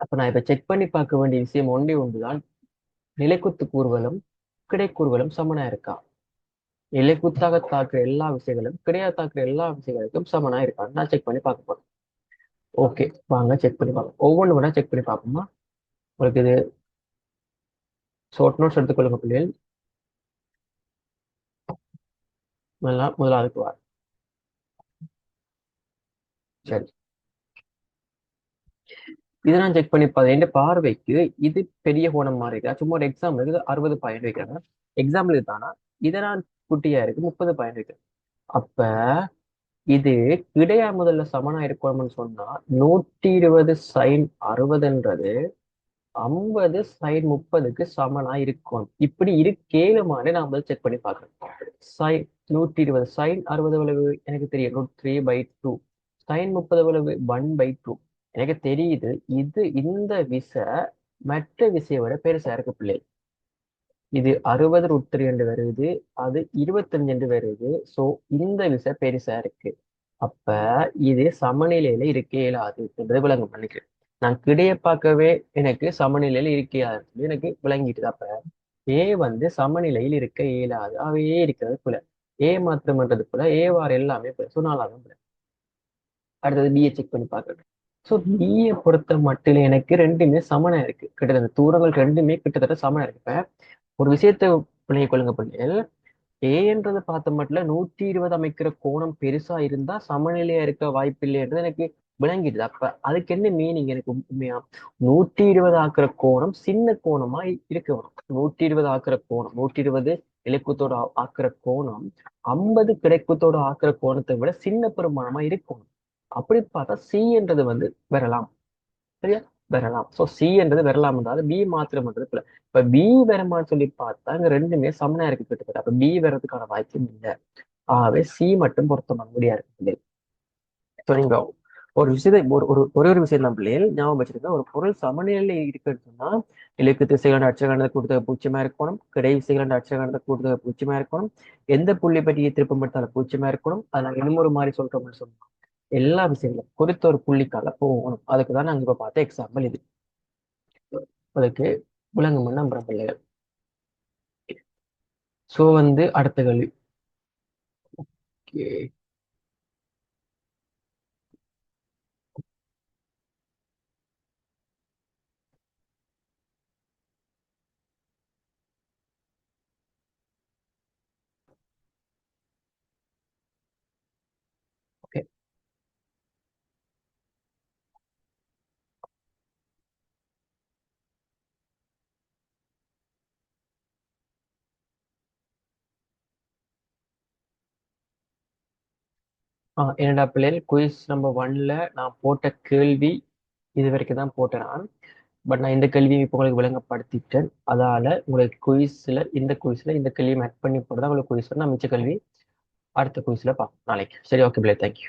அப்ப நான் இப்ப செக் பண்ணி பார்க்க வேண்டிய விஷயம் ஒன்றே ஒன்றுதான். நிலைக்குத்து கூறுகளும் கிடைக்கூறுகளும் சமனா இருக்கா? நிலைக்குத்தாக தாக்குற எல்லா விசைகளும் கிடையா தாக்குற எல்லா விசைகளுக்கும் சமனா இருக்கான்னு நான் செக் பண்ணி பார்க்க போறேன். ஓகே, வாங்க செக் பண்ணி பார்ப்போம். ஒவ்வொன்று வேணா செக் பண்ணி பார்ப்போமா? உங்களுக்கு இது ஷார்ட் நோட்ஸ் எடுத்துக்கொள்ளுங்க பிள்ளைகள். முதலாவதுக்கு வா. சரி, இதை நான் செக் பண்ணி பார்த்தேன். என் பார்வைக்கு இது பெரிய கோணம் மாறி இருக்கா? சும்மா ஒரு எக்ஸாம்பிளுக்கு இது 60 பாயிண்ட் வைக்கிறாங்க. எக்ஸாம்பிளுக்கு தானா? இதை நான் குட்டியா இருக்கு 30 பாயிண்ட் வைக்கிறேன். அப்ப இது கிடையா முதல்ல சமனா இருக்கணும்னு சொன்னா 120sin60ன்றது 50sin30க்கு சமனா இருக்கும். இப்படி இருக்கேலுமானே நான் முதல் செக் பண்ணி பார்க்கறேன். சைன் 120 sin60 எவ்வளவு எனக்கு தெரியும், √3/2. sin30 எவ்வளவு 1/2. எனக்கு தெரியுது இது இந்த விசை மற்ற விசையை விட பெருசா இருக்கு பிள்ளை. இது 60 √3 என்று வருது, அது 25 என்று வருது. சோ இந்த விசை பெருசா இருக்கு. அப்ப இது சமநிலையில இருக்க இயலாது என்பதை விளங்கும் பண்ணிக்கிறேன். நான் கிடையை பார்க்கவே எனக்கு சமநிலையில இருக்க இயலாது எனக்கு விளங்கிட்டு. அப்ப ஏ வந்து சமநிலையில் இருக்க இயலாது, அவையே இருக்கிறது போல. ஏ மாத்திரம்ன்றது போல ஏ வார் எல்லாமே போல. ஸோ நாலாவது போல. அடுத்தது பிஏ செக் பண்ணி பார்க்கறது. ஸோ பிஏ பொறுத்த மட்டும் எனக்கு ரெண்டுமே சமனா இருக்கு. கிட்டத்தட்ட தூரங்கள் ரெண்டுமே கிட்டத்தட்ட சமனா இருக்கு. இப்ப ஒரு விஷயத்தை விளங்கிக் கொள்ளுங்க பிள்ளைகள். ஏன்றதை பார்த்த மட்டும் 120 அமைக்கிற கோணம் பெருசா இருந்தா சமநிலையா இருக்க வாய்ப்பில்லைன்றது எனக்கு விளங்கிடுது. அப்ப அதுக்கு என்ன மீனிங் எனக்கு உண்மையா? 120 ஆக்குற கோணம் சின்ன கோணமா இருக்கணும். 120 ஆக்குற கோணம், 120 இலக்குத்தோட ஆக்குற கோணம் 50 கிடைக்குத்தோட ஆக்குற கோணத்தை விட சின்ன பெருமானமா இருக்கும். அப்படி பார்த்தா சி என்றது வந்து வரலாம். சரியா? வரலாம். சோ சி என்றது வரலாம் என்றால் பி மாத்திரம்ன்றது இல்ல. இப்ப பி வருமான்னு சொல்லி பார்த்தா இங்க ரெண்டுமே சமனா இருக்கு கிட்டத்தட்ட. அப்ப பி வர்றதுக்கான வாய்ப்பும் இல்லை. ஆகவே சி மட்டும் பொருத்தமான முடியாது. ஸோ நீங்க ஒரு விஷயத்தை ஒரு விஷயம் தான் பிள்ளைகள் ஞாபகம் வச்சிருக்க. ஒரு பொருள் சமநிலையில இருக்குன்னு சொன்னா இலக்கு திசைகள் அச்சகானத்தை கூடுதல் பூச்சியமா இருக்கணும், கிடை திசைகள் அச்சகானத்தை கூடுதல் பூச்சியமா இருக்கணும், எந்த புள்ளி பற்றிய திருப்பம் எடுத்தாலும் பூச்சியமா இருக்கணும். அதை நாங்க இன்னும் ஒரு மாதிரி சொல்றோம்னு சொன்னோம். எல்லா விஷயங்களும் குறித்த ஒரு புள்ளிக்கால போகணும். அதுக்கு தான் நாங்க இப்ப பார்த்த எக்ஸாம்பிள் இது. அதுக்கு விளங்கும் நம்புற பிள்ளைகள். சோ வந்து அடுத்த கேள்வி. ஓகே. ஓகே. என்னடா பிள்ளைகள் குயிஸ் நம்பர் 1ல நான் போட்ட கேள்வி இது வரைக்கும் தான் போட்டேன் நான். பட் நான் இந்த கேள்வியை இப்போ உங்களுக்கு விளங்கப்படுத்திட்டேன். அதால உங்களுக்கு குயிஸ்ல இந்த கேள்வியை ஆட் பண்ணி போட்டு தான் உங்களுக்கு குயிஸ் நான் மிச்ச கேள்வி அடுத்த குயிஸ்ல பார்ப்போம் நாளைக்கு. சரி, ஓகே பிள்ளை, தேங்க்யூ.